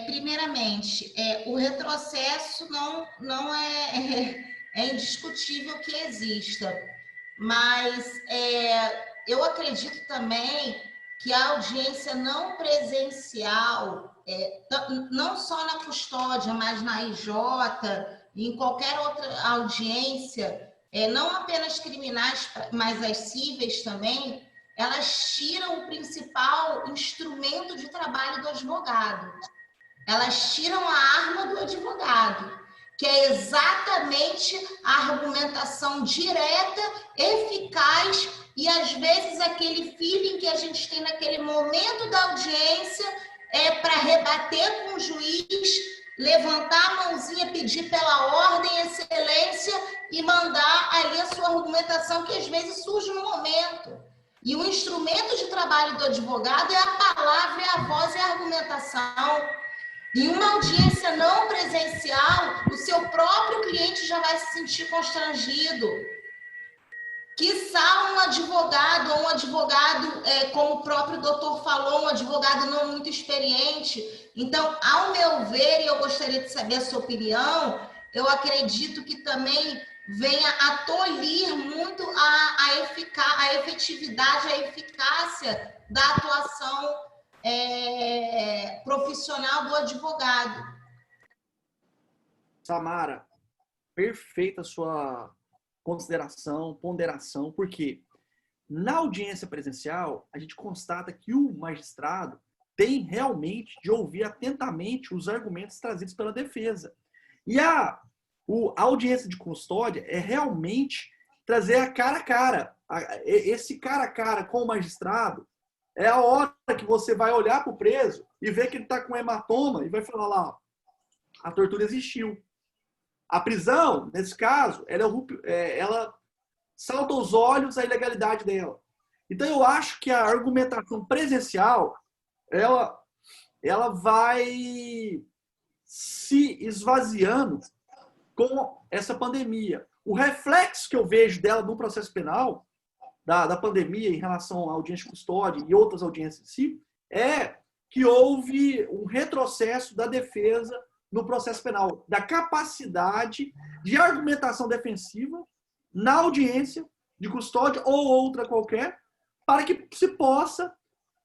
primeiramente, o retrocesso não é indiscutível que exista, mas eu acredito também que a audiência não presencial, não só na custódia, mas na IJ e em qualquer outra audiência, não apenas criminais, mas as cíveis também, elas tiram o principal instrumento de trabalho do advogado. Elas tiram a arma do advogado. que é exatamente a argumentação direta, eficaz e, às vezes, aquele feeling que a gente tem naquele momento da audiência para rebater com o juiz, levantar a mãozinha, pedir pela ordem, excelência e mandar ali a sua argumentação, que às vezes surge no momento. E o instrumento de trabalho do advogado é a palavra, é a voz, é a argumentação. Em uma audiência não presencial, o seu próprio cliente já vai se sentir constrangido. Quiçá um advogado, ou um advogado, como o próprio doutor falou, um advogado não muito experiente. Então, ao meu ver, e eu gostaria de saber a sua opinião, eu acredito que também venha a tolir muito a efetividade, a eficácia da atuação profissional do advogado. Samara, perfeita a sua consideração, ponderação, porque na audiência presencial, a gente constata que o magistrado tem realmente de ouvir atentamente os argumentos trazidos pela defesa. E a audiência de custódia é realmente trazer a cara. Esse cara a cara com o magistrado é a hora que você vai olhar para o preso e ver que ele está com hematoma e vai falar lá, a tortura existiu. A prisão, nesse caso, ela salta aos olhos a ilegalidade dela. Então, eu acho que a argumentação presencial, ela vai se esvaziando com essa pandemia. O reflexo que eu vejo dela no processo penal, da pandemia em relação à audiência de custódia e outras audiências em si, é que houve um retrocesso da defesa no processo penal, da capacidade de argumentação defensiva na audiência de custódia ou outra qualquer, para que se possa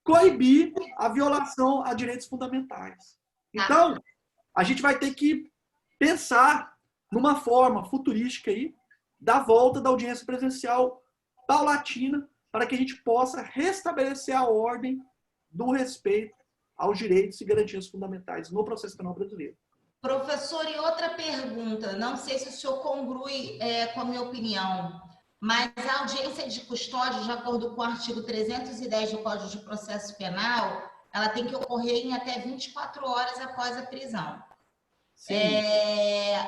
coibir a violação a direitos fundamentais. Então, a gente vai ter que pensar numa forma futurística aí da volta da audiência presencial paulatina para que a gente possa restabelecer a ordem do respeito aos direitos e garantias fundamentais no processo penal brasileiro. Professor, e outra pergunta, não sei se o senhor congrui com a minha opinião, mas a audiência de custódia, de acordo com o artigo 310 do Código de Processo Penal, ela tem que ocorrer em até 24 horas após a prisão.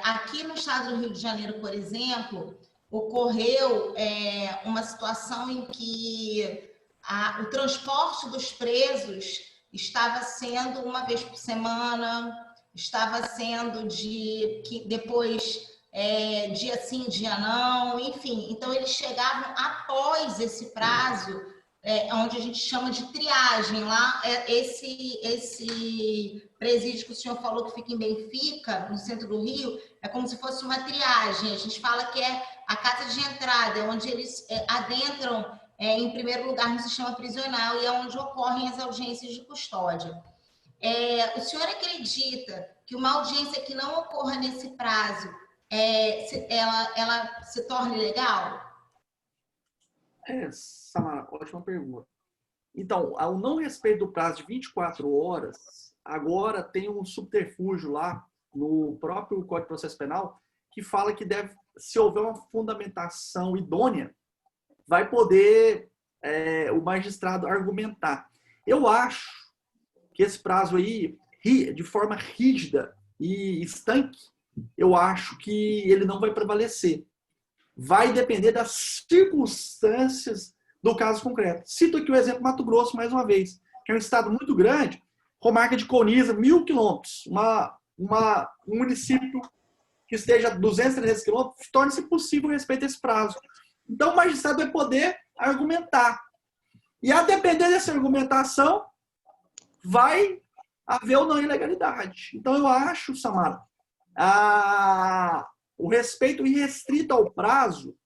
Aqui no estado do Rio de Janeiro, por exemplo, ocorreu uma situação em que o transporte dos presos estava sendo uma vez por semana, estava sendo depois dia sim, dia não, enfim. Então, eles chegavam após esse prazo, onde a gente chama de triagem. Lá, esse presídio que o senhor falou que fica em Benfica, no centro do Rio, é como se fosse uma triagem. A gente fala que é a casa de entrada, onde eles adentram, em primeiro lugar, no sistema prisional e é onde ocorrem as audiências de custódia. O senhor acredita que uma audiência que não ocorra nesse prazo, ela se torne legal? Samara, ótima pergunta. Então, ao não respeito do prazo de 24 horas, agora tem um subterfúgio lá no próprio Código de Processo Penal que fala que se houver uma fundamentação idônea, vai poder o magistrado argumentar. Eu acho que esse prazo aí, de forma rígida e estanque, eu acho que ele não vai prevalecer. Vai depender das circunstâncias do caso concreto. Cito aqui o exemplo Mato Grosso, mais uma vez, que é um estado muito grande, comarca de Coniza, 1.000 quilômetros, um município que esteja a 200, 300 quilômetros, torna-se possível respeito a esse prazo. Então, o magistrado vai poder argumentar. E a depender dessa argumentação, vai haver ou não ilegalidade. Então, eu acho, Samara, o respeito irrestrito ao prazo,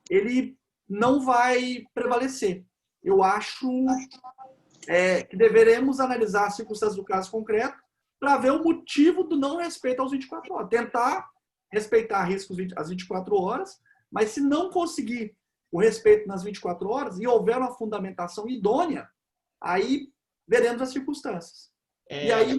ele não vai prevalecer. Eu acho que deveremos analisar as circunstâncias do caso concreto para ver o motivo do não respeito aos 24 horas. Tentar respeitar riscos às 24 horas, mas se não conseguir o respeito nas 24 horas e houver uma fundamentação idônea, aí veremos as circunstâncias. E aí...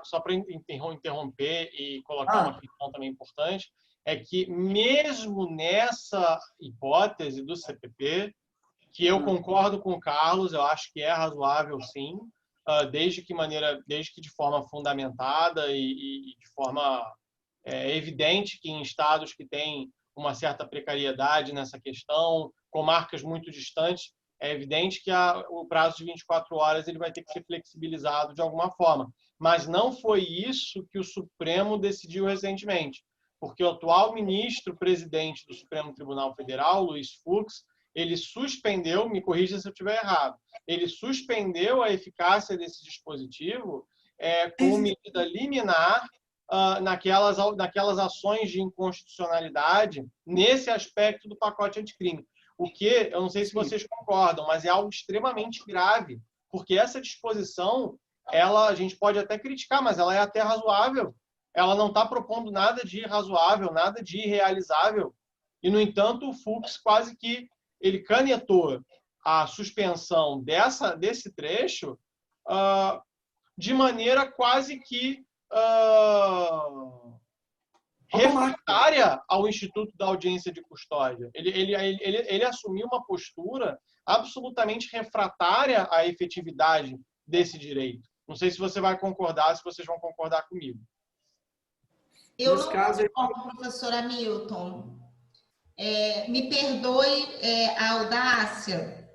Só para interromper e colocar uma questão também importante, é que mesmo nessa hipótese do CPP, que eu concordo com o Carlos, eu acho que é razoável, sim, desde que de forma fundamentada e de forma evidente que em estados que têm uma certa precariedade nessa questão, comarcas muito distantes, é evidente que o prazo de 24 horas ele vai ter que ser flexibilizado de alguma forma. Mas não foi isso que o Supremo decidiu recentemente, porque o atual ministro-presidente do Supremo Tribunal Federal, Luiz Fux, ele suspendeu, me corrija se eu estiver errado, ele suspendeu a eficácia desse dispositivo como medida liminar naquelas ações de inconstitucionalidade nesse aspecto do pacote anticrime. O que, eu não sei se vocês concordam, mas é algo extremamente grave, porque essa disposição, a gente pode até criticar, mas ela é até razoável. Ela não está propondo nada de irrazoável, nada de irrealizável. E, no entanto, o Fux quase que ele canetou a suspensão desse trecho de maneira quase que refratária ao Instituto da Audiência de Custódia. Ele assumiu uma postura absolutamente refratária à efetividade desse direito. Não sei se você vai concordar, se vocês vão concordar comigo. Eu não concordo, professor Hamilton. Me perdoe a audácia.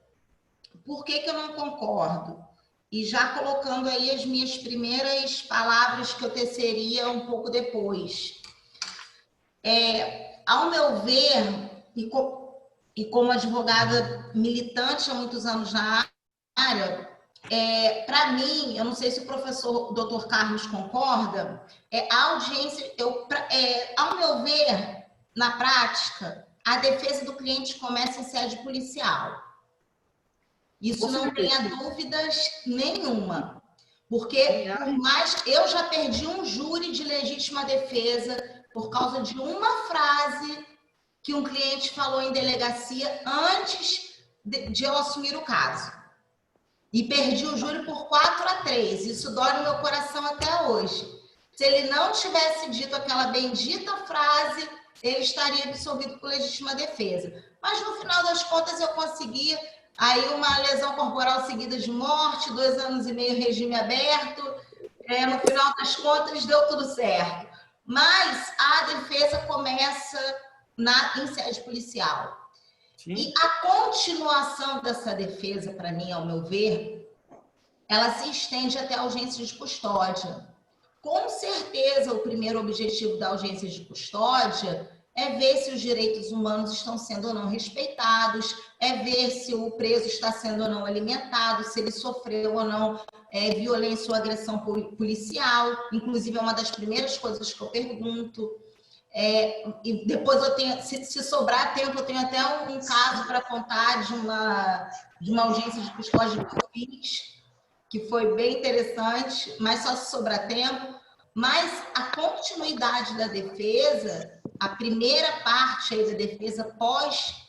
Por que eu não concordo? E já colocando aí as minhas primeiras palavras que eu teceria um pouco depois. Ao meu ver, e como advogada militante há muitos anos na área, para mim, eu não sei se o professor Dr. Carlos concorda, a audiência, ao meu ver, na prática, a defesa do cliente começa em sede policial. Isso não tenha dúvidas nenhuma. Porque, por mais, eu já perdi um júri de legítima defesa por causa de uma frase que um cliente falou em delegacia antes de eu assumir o caso. E perdi o júri por 4-3. Isso dói no meu coração até hoje. Se ele não tivesse dito aquela bendita frase, ele estaria absolvido por legítima defesa. Mas, no final das contas, eu consegui aí uma lesão corporal seguida de morte, 2 anos e meio regime aberto. No final das contas, deu tudo certo. Mas a defesa começa em sede policial. Sim. E a continuação dessa defesa, para mim, ao meu ver, ela se estende até a audiência de custódia. Com certeza, o primeiro objetivo da audiência de custódia é ver se os direitos humanos estão sendo ou não respeitados, é ver se o preso está sendo ou não alimentado, se ele sofreu ou não violência ou agressão policial. Inclusive, é uma das primeiras coisas que eu pergunto. E depois eu tenho, se sobrar tempo, eu tenho até um caso para contar de uma audiência de custódia que eu fiz, que foi bem interessante, mas só se sobrar tempo. Mas a continuidade da defesa, a primeira parte aí da defesa pós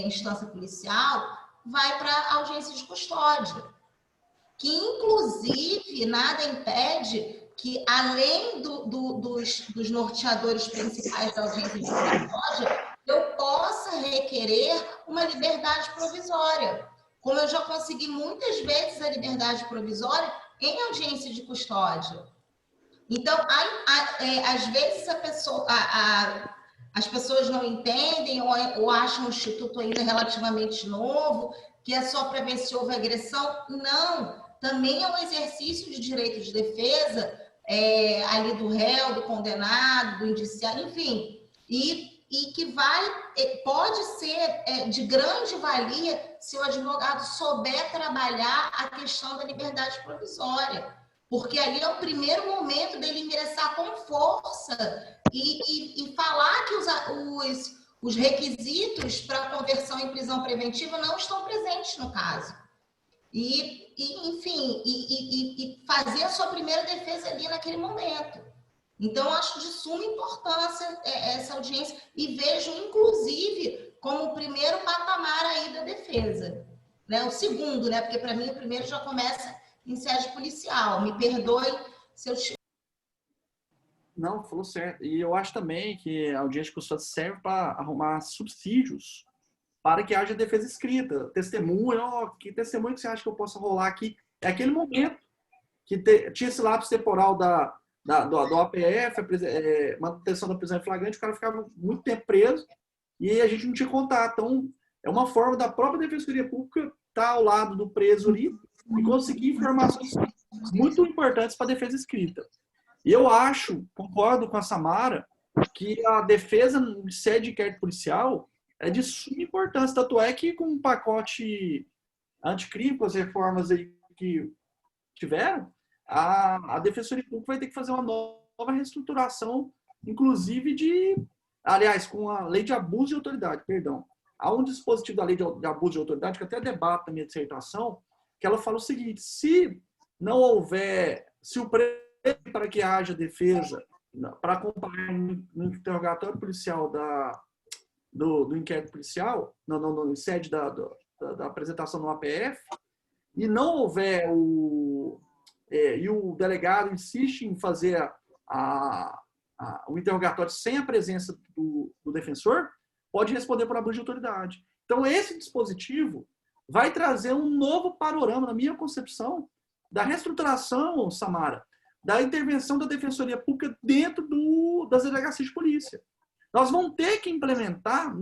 instância policial, vai para a audiência de custódia, que inclusive nada impede que, além dos norteadores principais da audiência de custódia, eu possa requerer uma liberdade provisória, como eu já consegui muitas vezes a liberdade provisória em audiência de custódia. Então, às vezes as pessoas não entendem ou acham o Instituto ainda relativamente novo, que é só para ver se houve agressão. Não, também é um exercício de direito de defesa, ali do réu, do condenado, do indiciado, enfim, e que pode ser de grande valia se o advogado souber trabalhar a questão da liberdade provisória, porque ali é o primeiro momento dele ingressar com força e falar que os requisitos para conversão em prisão preventiva não estão presentes no caso. Enfim, fazer a sua primeira defesa ali naquele momento. Então, eu acho de suma importância essa audiência e vejo, inclusive, como o primeiro patamar aí da defesa. Né? O segundo, né? Porque para mim o primeiro já começa em sede policial. Me perdoe se eu... Não, falou certo. E eu acho também que a audiência de custódia serve para arrumar subsídios para que haja defesa escrita. Testemunha, que testemunho que você acha que eu possa rolar aqui? É aquele momento que tinha esse lapso temporal do APF, manutenção da prisão em flagrante, o cara ficava muito tempo preso e a gente não tinha contato. Então, é uma forma da própria Defensoria Pública estar ao lado do preso ali e conseguir informações muito importantes para a defesa escrita. E eu concordo com a Samara, que a defesa de sede de inquérito policial é de suma importância. Tanto é que com um pacote anticrime, com as reformas aí que tiveram, a Defensoria Pública vai ter que fazer uma nova reestruturação, inclusive aliás, com a lei de abuso de autoridade, perdão. Há um dispositivo da lei de abuso de autoridade, que até debato na minha dissertação, que ela fala o seguinte: se não houver, se o preso para que haja defesa, para acompanhar no interrogatório policial do inquérito policial, no sede da apresentação no APF, e não houver e o delegado insiste em fazer o interrogatório sem a presença do defensor, pode responder por abuso de autoridade. Então, esse dispositivo vai trazer um novo panorama, na minha concepção, da reestruturação, Samara, da intervenção da Defensoria Pública dentro das delegacias de polícia. Nós vamos ter de implementar,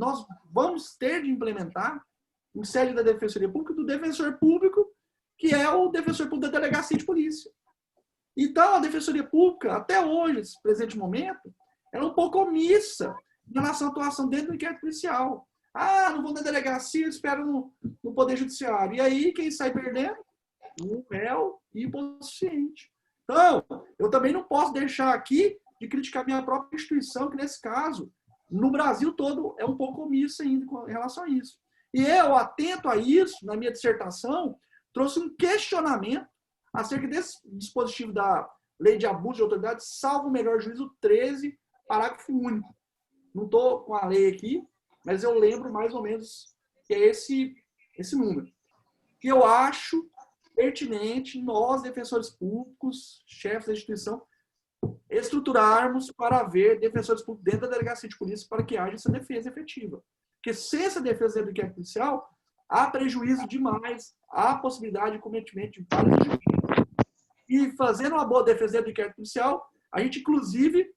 em sede da Defensoria Pública, do defensor público, que é o defensor público da delegacia de polícia. Então, a Defensoria Pública, até hoje, nesse presente momento, ela é um pouco omissa em relação à atuação dentro do inquérito policial. Não vou na delegacia, espero no Poder Judiciário. E aí, quem sai perdendo? O réu e o hipossuficiente. Então, eu também não posso deixar aqui de criticar minha própria instituição, que nesse caso, no Brasil todo, é um pouco omissa ainda em relação a isso. E eu, atento a isso, na minha dissertação, trouxe um questionamento acerca desse dispositivo da Lei de Abuso de Autoridade, salvo o melhor juízo 13, parágrafo único. Não estou com a lei aqui, mas eu lembro mais ou menos que é esse número. Que eu acho pertinente nós, defensores públicos, chefes da instituição, estruturarmos para haver defensores públicos dentro da delegacia de polícia para que haja essa defesa efetiva. Porque sem essa defesa dentro do inquérito policial, há prejuízo demais, há possibilidade de cometimento de vários delitos. E fazendo uma boa defesa dentro do inquérito policial, a gente, inclusive,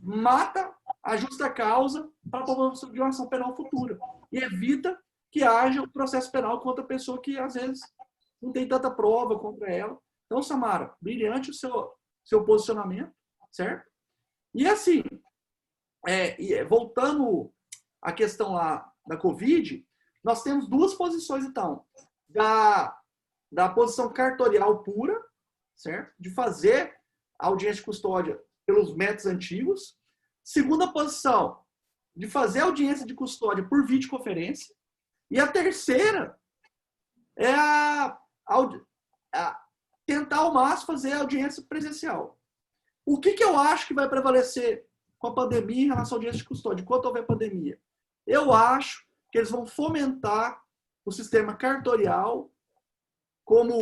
mata a justa causa para a promoção de uma ação penal futura. E evita que haja um processo penal contra a pessoa que, às vezes, não tem tanta prova contra ela. Então, Samara, brilhante o seu posicionamento, certo? E assim, voltando à questão lá da Covid, nós temos duas posições, então. Da posição cartorial pura, certo? De fazer a audiência de custódia pelos métodos antigos. Segunda posição, de fazer a audiência de custódia por videoconferência. E a terceira é tentar ao máximo fazer a audiência presencial. O que eu acho que vai prevalecer com a pandemia em relação à audiência de custódia, enquanto houver pandemia? Eu acho que eles vão fomentar o sistema cartorial como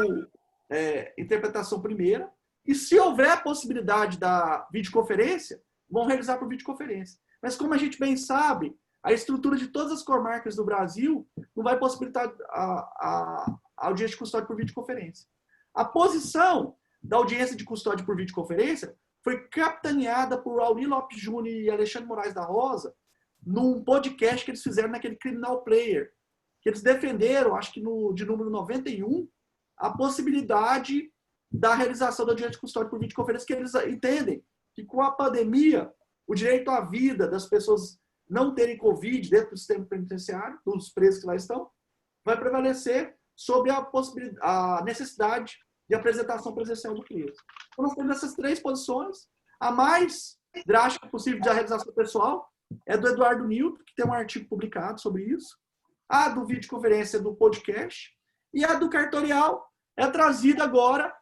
interpretação primeira, e se houver a possibilidade da videoconferência, vão realizar por videoconferência. Mas como a gente bem sabe, a estrutura de todas as comarcas do Brasil não vai possibilitar a audiência de custódia por videoconferência. A posição da audiência de custódia por videoconferência foi capitaneada por Raoni Lopes Júnior e Alexandre Moraes da Rosa num podcast que eles fizeram naquele Criminal Player, que eles defenderam, acho que de número 91, a possibilidade da realização da audiência de custódia por videoconferência, que eles entendem que com a pandemia, o direito à vida das pessoas não terem Covid dentro do sistema penitenciário, dos presos que lá estão, vai prevalecer sobre a necessidade de apresentação presencial do preso. Então, nós temos essas três posições. A mais drástica possível da realização pessoal é do Eduardo Newton, que tem um artigo publicado sobre isso. A do videoconferência do podcast. E a do cartorial é trazida agora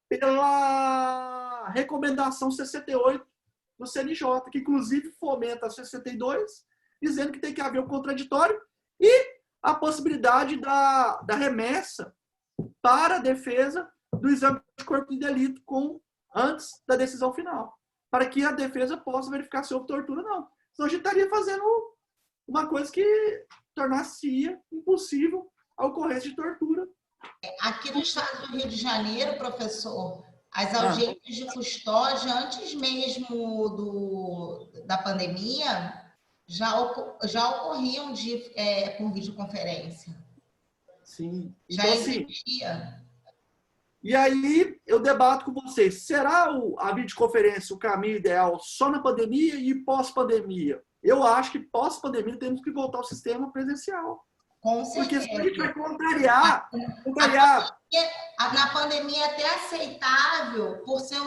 pela recomendação 68 do CNJ, que inclusive fomenta a 62, dizendo que tem que haver um contraditório e a possibilidade da remessa para a defesa do exame de corpo de delito antes da decisão final, para que a defesa possa verificar se houve tortura ou não. Senão a gente estaria fazendo uma coisa que tornasse impossível a ocorrência de tortura. Aqui no estado do Rio de Janeiro, professor, as audiências de custódia, antes mesmo da pandemia, já ocorriam por videoconferência. Sim. Já então, existia. Assim, e aí eu debato com vocês, será a videoconferência o caminho ideal só na pandemia e pós-pandemia? Eu acho que pós-pandemia temos que voltar ao sistema presencial. Com certeza. Porque se a gente vai contrariar... Na pandemia é até aceitável por ser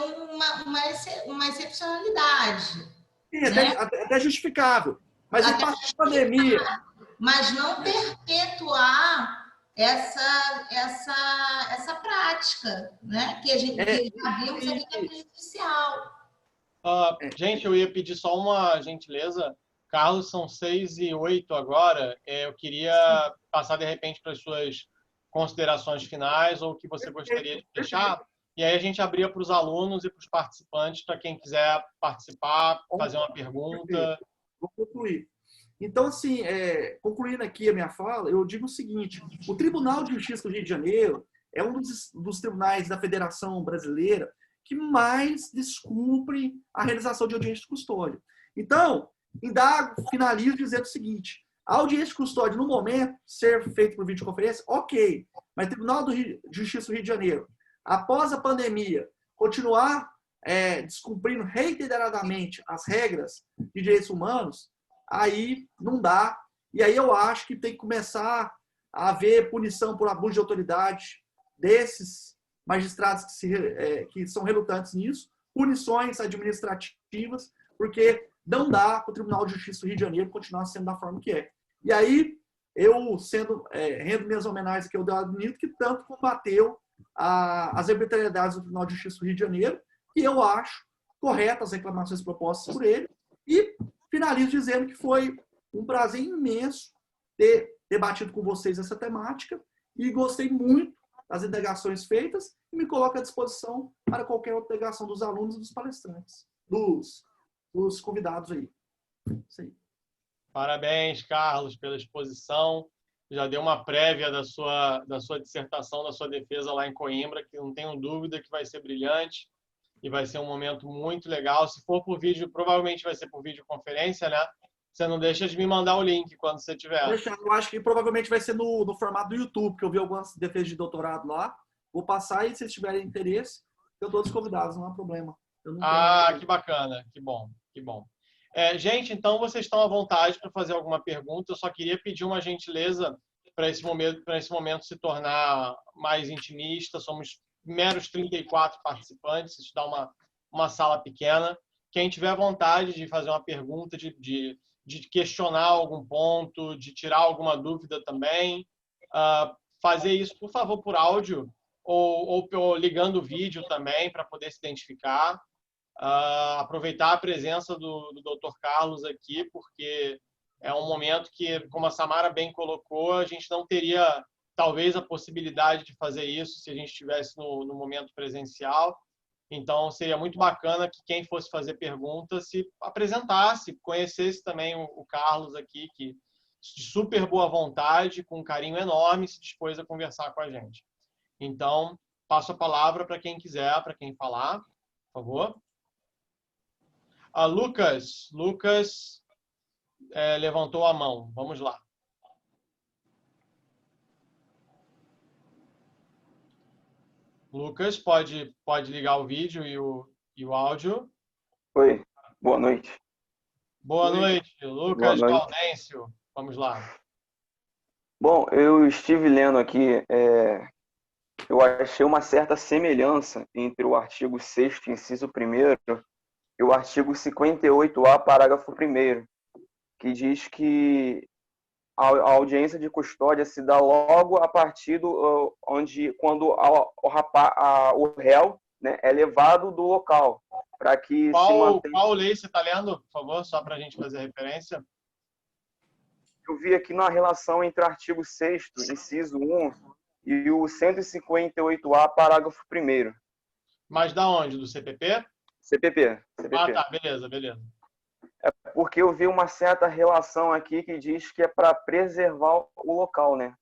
uma excepcionalidade. Sim, né? até justificável. Mas em pandemia... Mas não perpetuar essa prática, né? Que já vimos aqui que é prejudicial. Gente, eu ia pedir só uma gentileza. Carlos, são 6h08 agora. Eu queria passar, de repente, para as suas considerações finais ou o que você gostaria de deixar. E aí a gente abria para os alunos e para os participantes, para quem quiser participar, fazer uma pergunta. Vou concluir. Então, assim, concluindo aqui a minha fala, eu digo o seguinte: o Tribunal de Justiça do Rio de Janeiro é um dos tribunais da Federação Brasileira que mais descumpre a realização de audiência de custódia. Então, finalizo dizendo o seguinte: a audiência de custódia, no momento, ser feita por videoconferência, ok. Mas o Tribunal de Justiça do Rio de Janeiro, após a pandemia, continuar descumprindo reiteradamente as regras de direitos humanos, aí não dá. E aí eu acho que tem que começar a haver punição por abuso de autoridade desses magistrados que são relutantes nisso, punições administrativas, porque não dá para o Tribunal de Justiça do Rio de Janeiro continuar sendo da forma que é. E aí, eu rendo minhas homenagens aqui ao Deodoro Nito, que tanto combateu as arbitrariedades do Tribunal de Justiça do Rio de Janeiro, e eu acho corretas as reclamações propostas por ele, e finalizo dizendo que foi um prazer imenso ter debatido com vocês essa temática, e gostei muito das indagações feitas, e me coloco à disposição para qualquer outra indagação dos alunos e dos palestrantes, dos convidados aí. Isso aí. Parabéns, Carlos, pela exposição. Já deu uma prévia da sua dissertação, da sua defesa lá em Coimbra, que não tenho dúvida que vai ser brilhante e vai ser um momento muito legal. Se for por vídeo, provavelmente vai ser por videoconferência, né? Você não deixa de me mandar o link quando você tiver. Eu acho que provavelmente vai ser no formato do YouTube, porque eu vi algumas defesas de doutorado lá. Vou passar e, se vocês tiverem interesse, eu todos convidados, não há problema. Que bacana. Que bom, que bom. Gente, então vocês estão à vontade para fazer alguma pergunta. Eu só queria pedir uma gentileza para esse momento se tornar mais intimista. Somos meros 34 participantes, isso dá uma sala pequena. Quem tiver vontade de fazer uma pergunta, de questionar algum ponto, de tirar alguma dúvida também, fazer isso, por favor, por áudio ou ligando o vídeo também para poder se identificar. Aproveitar a presença do Dr. Carlos aqui, porque é um momento que, como a Samara bem colocou, a gente não teria, talvez, a possibilidade de fazer isso se a gente estivesse no momento presencial. Então, seria muito bacana que quem fosse fazer perguntas se apresentasse, conhecesse também o Carlos aqui, que de super boa vontade, com um carinho enorme, se dispôs a conversar com a gente. Então, passo a palavra para quem quiser, para quem falar, por favor. Lucas levantou a mão. Vamos lá. Lucas, pode ligar o vídeo e o áudio. Oi, boa noite. Boa noite, Lucas Gaudêncio. Vamos lá. Bom, eu estive lendo aqui, eu achei uma certa semelhança entre o artigo 6º, inciso 1º, e o artigo 58A, parágrafo 1º, que diz que a audiência de custódia se dá logo a partir quando o réu, né, é levado do local, para que se mantenha... Qual lei você está lendo, por favor, só para a gente fazer referência? Eu vi aqui na relação entre o artigo 6º, inciso 1, e o 158A, parágrafo 1º. Mas da onde? Do CPP? CPP. Ah, tá. Beleza, beleza. É porque eu vi uma certa relação aqui que diz que é para preservar o local, né?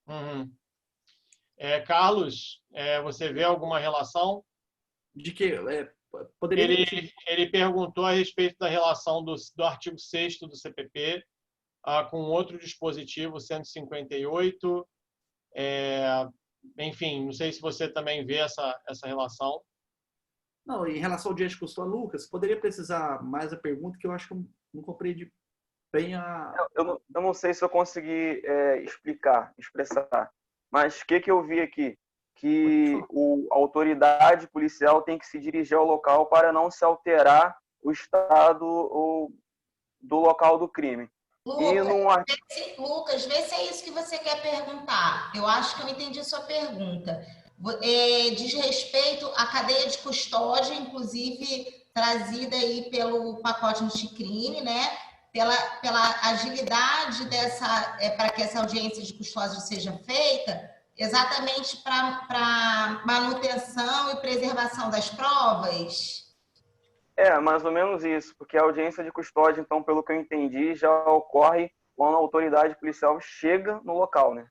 Uhum. Carlos, você vê alguma relação? De que poderia repetir? Ele perguntou a respeito da relação do artigo 6º do CPP com outro dispositivo, 158. Enfim, não sei se você também vê essa relação. Não, em relação ao diante de custódia, Lucas, poderia precisar mais a pergunta, que eu acho que eu não compreendi bem a... Eu não sei se eu consegui expressar, mas o que eu vi aqui? Que a autoridade policial tem que se dirigir ao local para não se alterar o estado do local do crime. Lucas, vê se é isso que você quer perguntar. Eu acho que eu entendi a sua pergunta. Diz respeito à cadeia de custódia, inclusive trazida aí pelo pacote anticrime, né? Pela agilidade para que essa audiência de custódia seja feita, exatamente para manutenção e preservação das provas? Mais ou menos isso, porque a audiência de custódia, então, pelo que eu entendi, já ocorre quando a autoridade policial chega no local, né?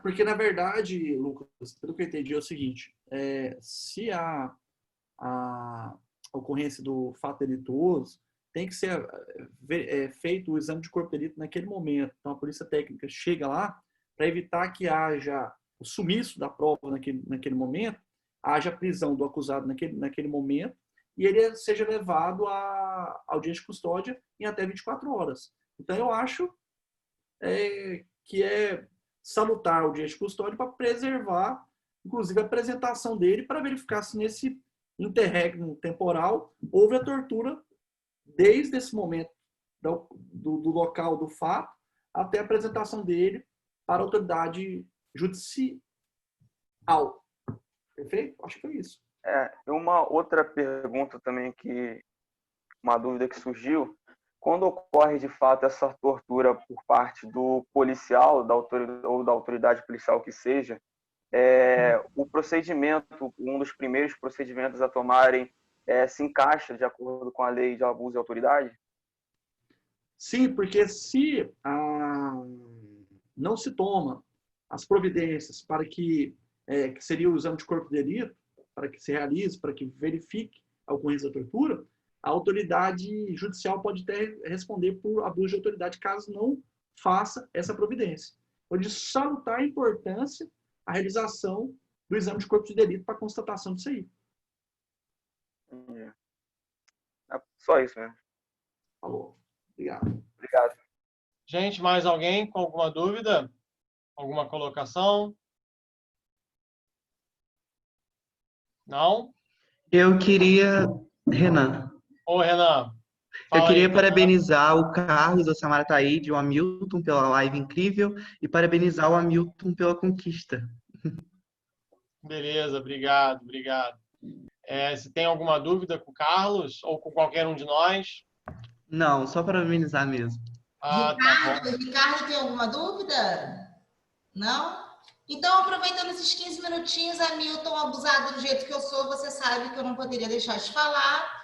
Porque, na verdade, Lucas, pelo que eu entendi, é o seguinte, se a ocorrência do fato delituoso, tem que ser feito o exame de corpo de delito naquele momento. Então, a polícia técnica chega lá para evitar que haja o sumiço da prova naquele momento, haja prisão do acusado naquele momento e ele seja levado à audiência de custódia em até 24 horas. Então, eu acho que é salutar a audiência de custódia para preservar, inclusive, a apresentação dele para verificar se nesse interregno temporal houve a tortura desde esse momento do local do fato até a apresentação dele para a autoridade judicial. Perfeito? Acho que foi isso. Uma outra pergunta também, uma dúvida que surgiu, quando ocorre de fato essa tortura por parte do policial, ou da autoridade policial que seja, o procedimento, um dos primeiros procedimentos a tomarem, se encaixa de acordo com a lei de abuso de autoridade? Sim, porque se não se toma as providências para que seria o exame de corpo de delito, para que se realize, para que verifique a ocorrência da tortura, a autoridade judicial pode até responder por abuso de autoridade caso não faça essa providência. Então, de salutar a importância a realização do exame de corpo de delito para constatação disso aí. Só isso mesmo. Falou. Obrigado. Obrigado. Gente, mais alguém com alguma dúvida? Alguma colocação? Não? Eu queria... Renan. Ô, Renan. Eu queria parabenizar o Carlos, a Samara Taíde, o Hamilton pela live incrível e parabenizar o Hamilton pela conquista. Beleza, obrigado. Se tem alguma dúvida com o Carlos ou com qualquer um de nós? Não, só parabenizar mesmo. Tá bom. Ricardo, tem alguma dúvida? Não? Então, aproveitando esses 15 minutinhos, Hamilton, abusado do jeito que eu sou, você sabe que eu não poderia deixar de falar.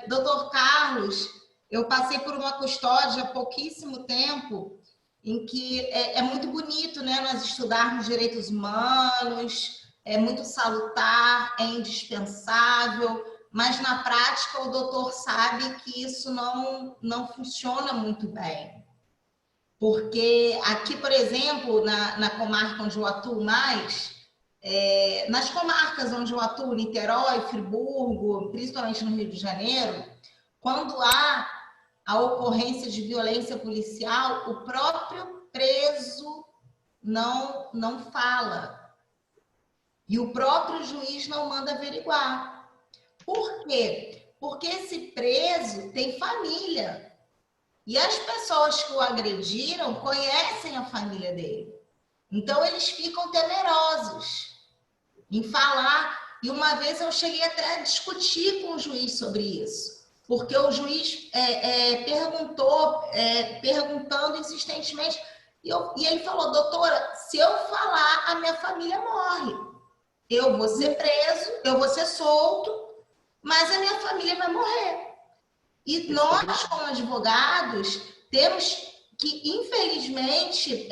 Doutor Carlos, eu passei por uma custódia há pouquíssimo tempo, em que é muito bonito, né, nós estudarmos direitos humanos, é muito salutar, é indispensável, mas na prática o doutor sabe que isso não funciona muito bem. Porque aqui, por exemplo, na comarca onde eu atuo mais, nas comarcas onde eu atuo, Niterói, Friburgo, principalmente no Rio de Janeiro, quando há a ocorrência de violência policial, o próprio preso não fala. E o próprio juiz não manda averiguar. Por quê? Porque esse preso tem família. E as pessoas que o agrediram conhecem a família dele. Então, eles ficam temerosos em falar. E uma vez eu cheguei até a discutir com o juiz sobre isso. porque o juiz perguntando insistentemente, e ele falou, doutora, se eu falar, a minha família morre. Eu vou ser preso, eu vou ser solto, mas a minha família vai morrer. E nós, como advogados, temos que, infelizmente,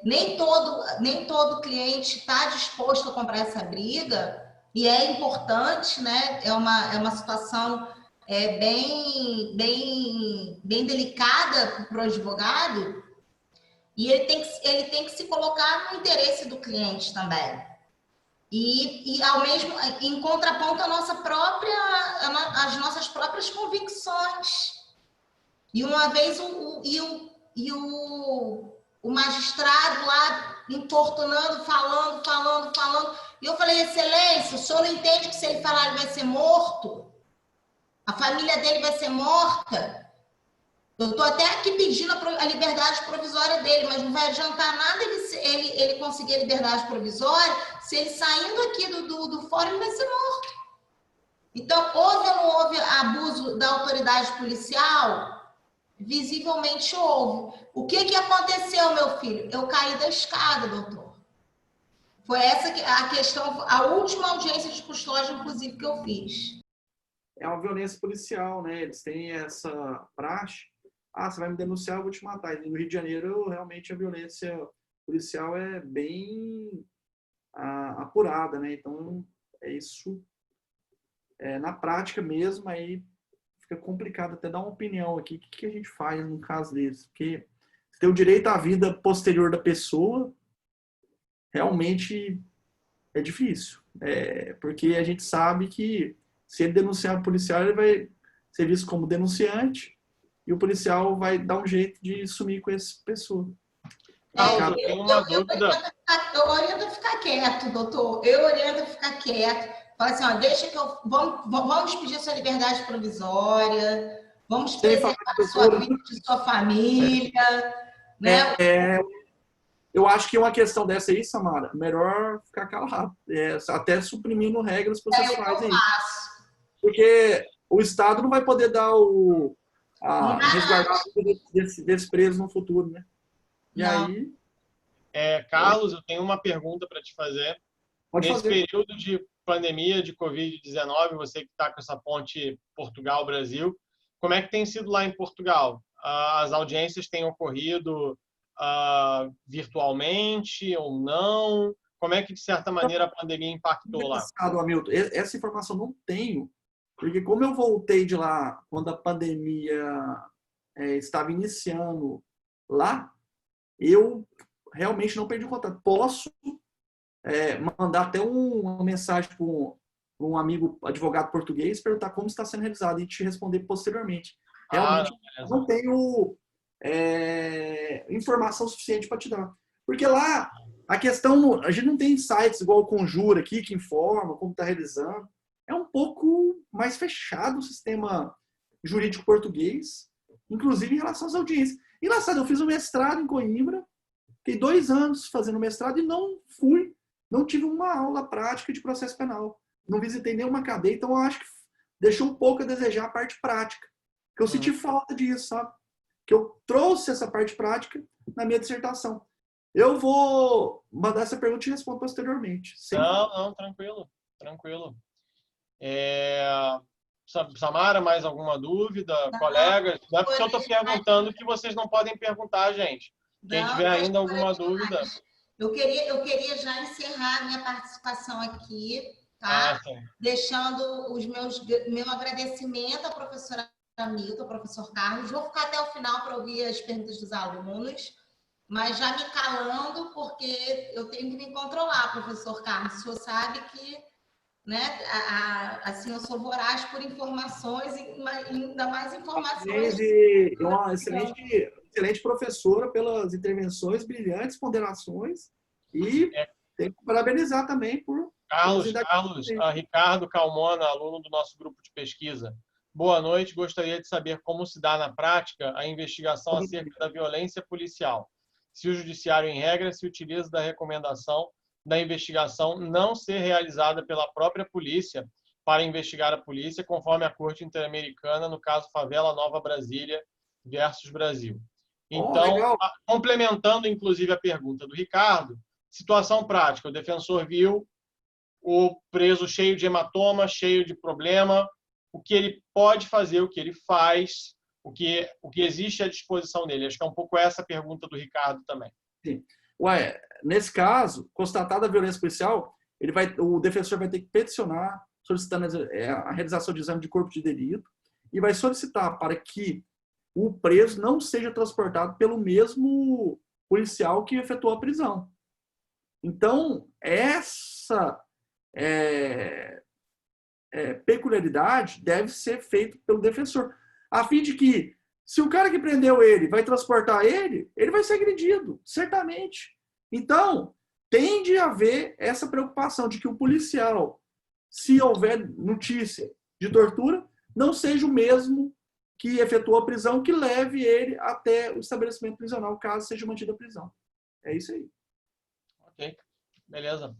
nem todo cliente está disposto a comprar essa briga, e é importante, né? É uma situação bem delicada para o advogado, e ele tem que se colocar no interesse do cliente também. Em contraponto as nossas próprias convicções. E uma vez o magistrado lá importunando, falando, e eu falei, excelência, o senhor não entende que se ele falar ele vai ser morto? A família dele vai ser morta? Eu estou até aqui pedindo a liberdade provisória dele, mas não vai adiantar nada ele conseguir a liberdade provisória se ele saindo aqui do fórum ele vai ser morto. Então, houve ou não houve abuso da autoridade policial? Visivelmente houve. O que aconteceu, meu filho? Eu caí da escada, doutor. Foi essa a questão, a última audiência de custódia, inclusive, que eu fiz. É uma violência policial, né? Eles têm essa praxe. Você vai me denunciar, eu vou te matar. E no Rio de Janeiro, realmente, a violência policial é bem apurada, né? Então, isso na prática mesmo, aí fica complicado até dar uma opinião aqui. O que a gente faz num caso desse? Porque ter o direito à vida posterior da pessoa realmente é difícil. Porque a gente sabe que se ele denunciar o policial, ele vai ser visto como denunciante, e o policial vai dar um jeito de sumir com essa pessoa. Eu tenho uma dúvida. Eu oriento a ficar quieto, doutor. Eu oriento a ficar quieto. Fala assim, deixa que vamos pedir sua liberdade provisória, vamos preservar a sua vida de sua família. Né? Eu acho que uma questão dessa aí, Samara, melhor ficar calado. Até suprimindo regras processuais aí. Porque o Estado não vai poder dar resguardar desse preso no futuro, né? E não. Aí... Carlos, eu tenho uma pergunta para te fazer. Nesse período de pandemia de Covid-19, você que está com essa ponte Portugal-Brasil, como é que tem sido lá em Portugal? As audiências têm ocorrido virtualmente ou não? Como é que, de certa maneira, a pandemia impactou lá? Hamilton, essa informação não tenho, porque como eu voltei de lá quando a pandemia estava iniciando lá, eu realmente não perdi o contato. Posso mandar até uma mensagem para um amigo advogado português, perguntar como está sendo realizado e te responder posteriormente. Realmente não tenho informação suficiente para te dar. Porque lá, a questão, a gente não tem sites igual o Conjura aqui, que informa como está realizando. É um pouco mais fechado o sistema jurídico português, inclusive em relação às audiências. Engraçado, eu fiz um mestrado em Coimbra, fiquei 2 anos fazendo mestrado e não tive uma aula prática de processo penal. Não visitei nenhuma cadeia, então eu acho que deixou um pouco a desejar a parte prática. Que eu senti falta disso, sabe? Que eu trouxe essa parte prática na minha dissertação. Eu vou mandar essa pergunta e te respondo posteriormente. Não, tranquilo. Samara, mais alguma dúvida? Colegas? Não é porque eu estou perguntando que vocês não podem perguntar, gente. Quem tiver ainda alguma dúvida... Eu queria já encerrar a minha participação aqui, tá? Deixando meu agradecimento à professora Hamilton, ao professor Carlos. Vou ficar até o final para ouvir as perguntas dos alunos, mas já me calando, porque eu tenho que me controlar, professor Carlos. O senhor sabe que, né, assim, eu sou voraz por informações, e ainda mais informações. Uma excelente professora pelas intervenções brilhantes, ponderações, e tem que parabenizar também por... Carlos, Ricardo Calmona, aluno do nosso grupo de pesquisa. Boa noite, gostaria de saber como se dá na prática a investigação acerca da violência policial. Se o judiciário, em regra, se utiliza da recomendação da investigação não ser realizada pela própria polícia para investigar a polícia, conforme a Corte Interamericana, no caso Favela Nova Brasília versus Brasil. Então, legal. complementando, inclusive, a pergunta do Ricardo, situação prática, o defensor viu o preso cheio de hematoma, cheio de problema, o que ele pode fazer, o que ele faz, o que existe à disposição dele. Acho que é um pouco essa a pergunta do Ricardo também. Sim. Ué, nesse caso, constatada a violência policial, o defensor vai ter que peticionar, solicitando a realização de exame de corpo de delito e vai solicitar para que o preso não seja transportado pelo mesmo policial que efetuou a prisão. Então, essa peculiaridade deve ser feita pelo defensor, a fim de que, se o cara que prendeu ele vai transportar ele, ele vai ser agredido, certamente. Então, tende a haver essa preocupação de que o policial, se houver notícia de tortura, não seja o mesmo que efetuou a prisão, que leve ele até o estabelecimento prisional, caso seja mantida a prisão. É isso aí. Ok, beleza.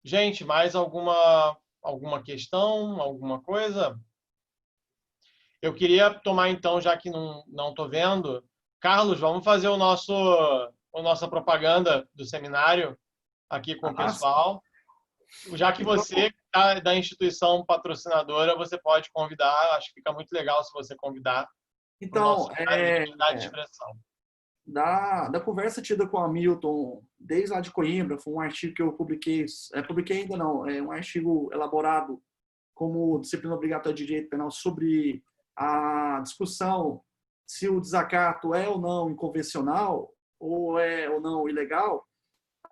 Gente, mais alguma questão, alguma coisa? Eu queria tomar, então, já que não estou vendo, Carlos, vamos fazer a nossa propaganda do seminário aqui com o pessoal. Já que você é da instituição patrocinadora, você pode convidar, acho que fica muito legal se você convidar. Então, liberdade de expressão. Da conversa tida com o Hamilton, desde lá de Coimbra, foi um artigo que eu publiquei, ainda não, um artigo elaborado como disciplina obrigatória de direito penal sobre a discussão se o desacato é ou não inconvencional, ou é ou não ilegal.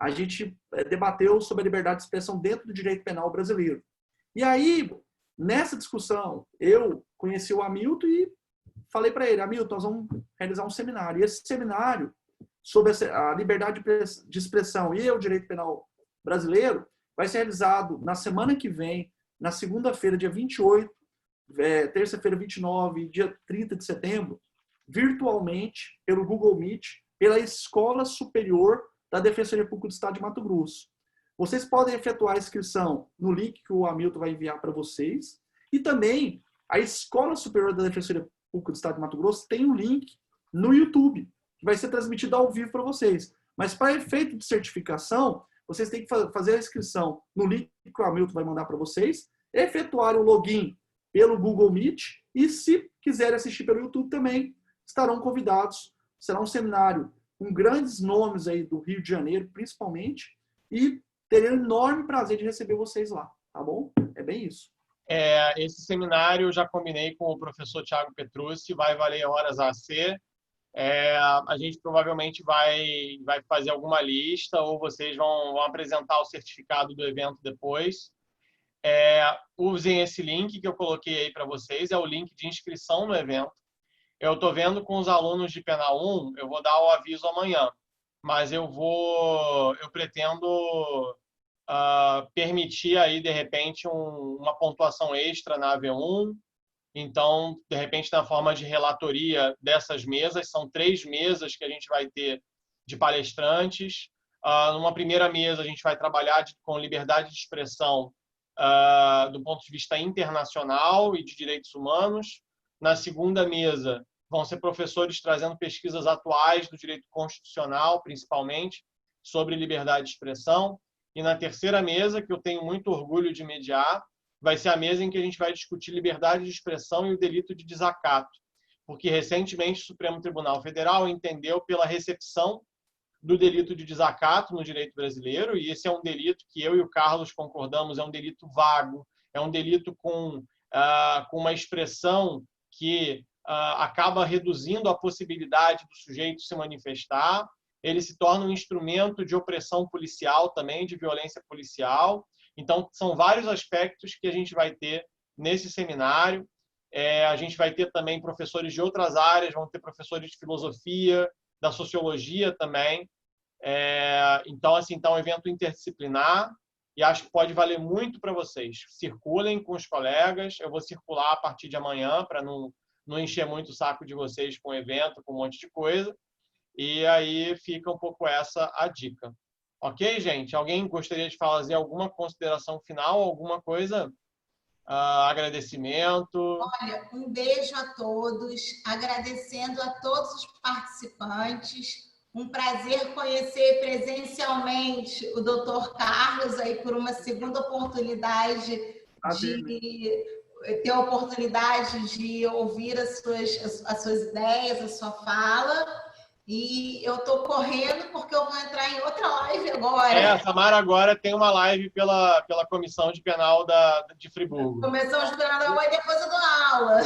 A gente debateu sobre a liberdade de expressão dentro do direito penal brasileiro. E aí, nessa discussão, eu conheci o Hamilton e falei para ele: Hamilton, nós vamos realizar um seminário. E esse seminário sobre a liberdade de expressão e o direito penal brasileiro vai ser realizado na semana que vem, na segunda-feira, dia 28, terça-feira, 29 e dia 30 de setembro, virtualmente, pelo Google Meet, pela Escola Superior da Defensoria Pública do Estado de Mato Grosso. Vocês podem efetuar a inscrição no link que o Hamilton vai enviar para vocês. E também, a Escola Superior da Defensoria Pública do Estado de Mato Grosso tem um link no YouTube, que vai ser transmitido ao vivo para vocês. Mas, para efeito de certificação, vocês têm que fazer a inscrição no link que o Hamilton vai mandar para vocês, efetuar o login pelo Google Meet e, se quiserem assistir pelo YouTube também, estarão convidados. Será um seminário com grandes nomes aí do Rio de Janeiro, principalmente, e terei um enorme prazer de receber vocês lá, tá bom? É bem isso. Esse seminário eu já combinei com o professor Thiago Petrucci, vai valer horas AC. A gente provavelmente vai fazer alguma lista, ou vocês vão apresentar o certificado do evento depois. Usem esse link que eu coloquei aí para vocês, é o link de inscrição no evento. Eu estou vendo com os alunos de Penal 1, eu vou dar o aviso amanhã, mas eu pretendo permitir aí, de repente, uma pontuação extra na AV1. Então, de repente, na forma de relatoria dessas mesas, são 3 mesas que a gente vai ter de palestrantes. Numa primeira mesa, a gente vai trabalhar com liberdade de expressão do ponto de vista internacional e de direitos humanos. Na segunda mesa, vão ser professores trazendo pesquisas atuais do direito constitucional, principalmente, sobre liberdade de expressão. E na terceira mesa, que eu tenho muito orgulho de mediar, vai ser a mesa em que a gente vai discutir liberdade de expressão e o delito de desacato. Porque, recentemente, o Supremo Tribunal Federal entendeu pela recepção do delito de desacato no direito brasileiro, e esse é um delito que eu e o Carlos concordamos, é um delito vago, é um delito com uma expressão que acaba reduzindo a possibilidade do sujeito se manifestar. Ele se torna um instrumento de opressão policial também, de violência policial. Então, são vários aspectos que a gente vai ter nesse seminário. A gente vai ter também professores de outras áreas, vão ter professores de filosofia, da sociologia também. Então, assim, está um evento interdisciplinar e acho que pode valer muito para vocês. Circulem com os colegas, eu vou circular a partir de amanhã para não encher muito o saco de vocês com o evento, com um monte de coisa. E aí fica um pouco essa a dica. Ok, gente? Alguém gostaria de fazer alguma consideração final, alguma coisa? Agradecimento? Olha, um beijo a todos, agradecendo a todos os participantes. Um prazer conhecer presencialmente o Dr. Carlos aí por uma segunda oportunidade de ter a oportunidade de ouvir as suas ideias, a sua fala. E eu estou correndo porque eu vou entrar em outra live agora. A Samara agora tem uma live pela Comissão de Penal de Friburgo. Começamos pela da e depois eu dou aula.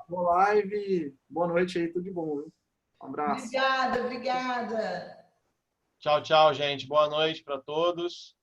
Boa live, boa noite aí, tudo de bom. Viu? Um abraço. Obrigada, obrigada. Tchau, tchau, gente. Boa noite para todos.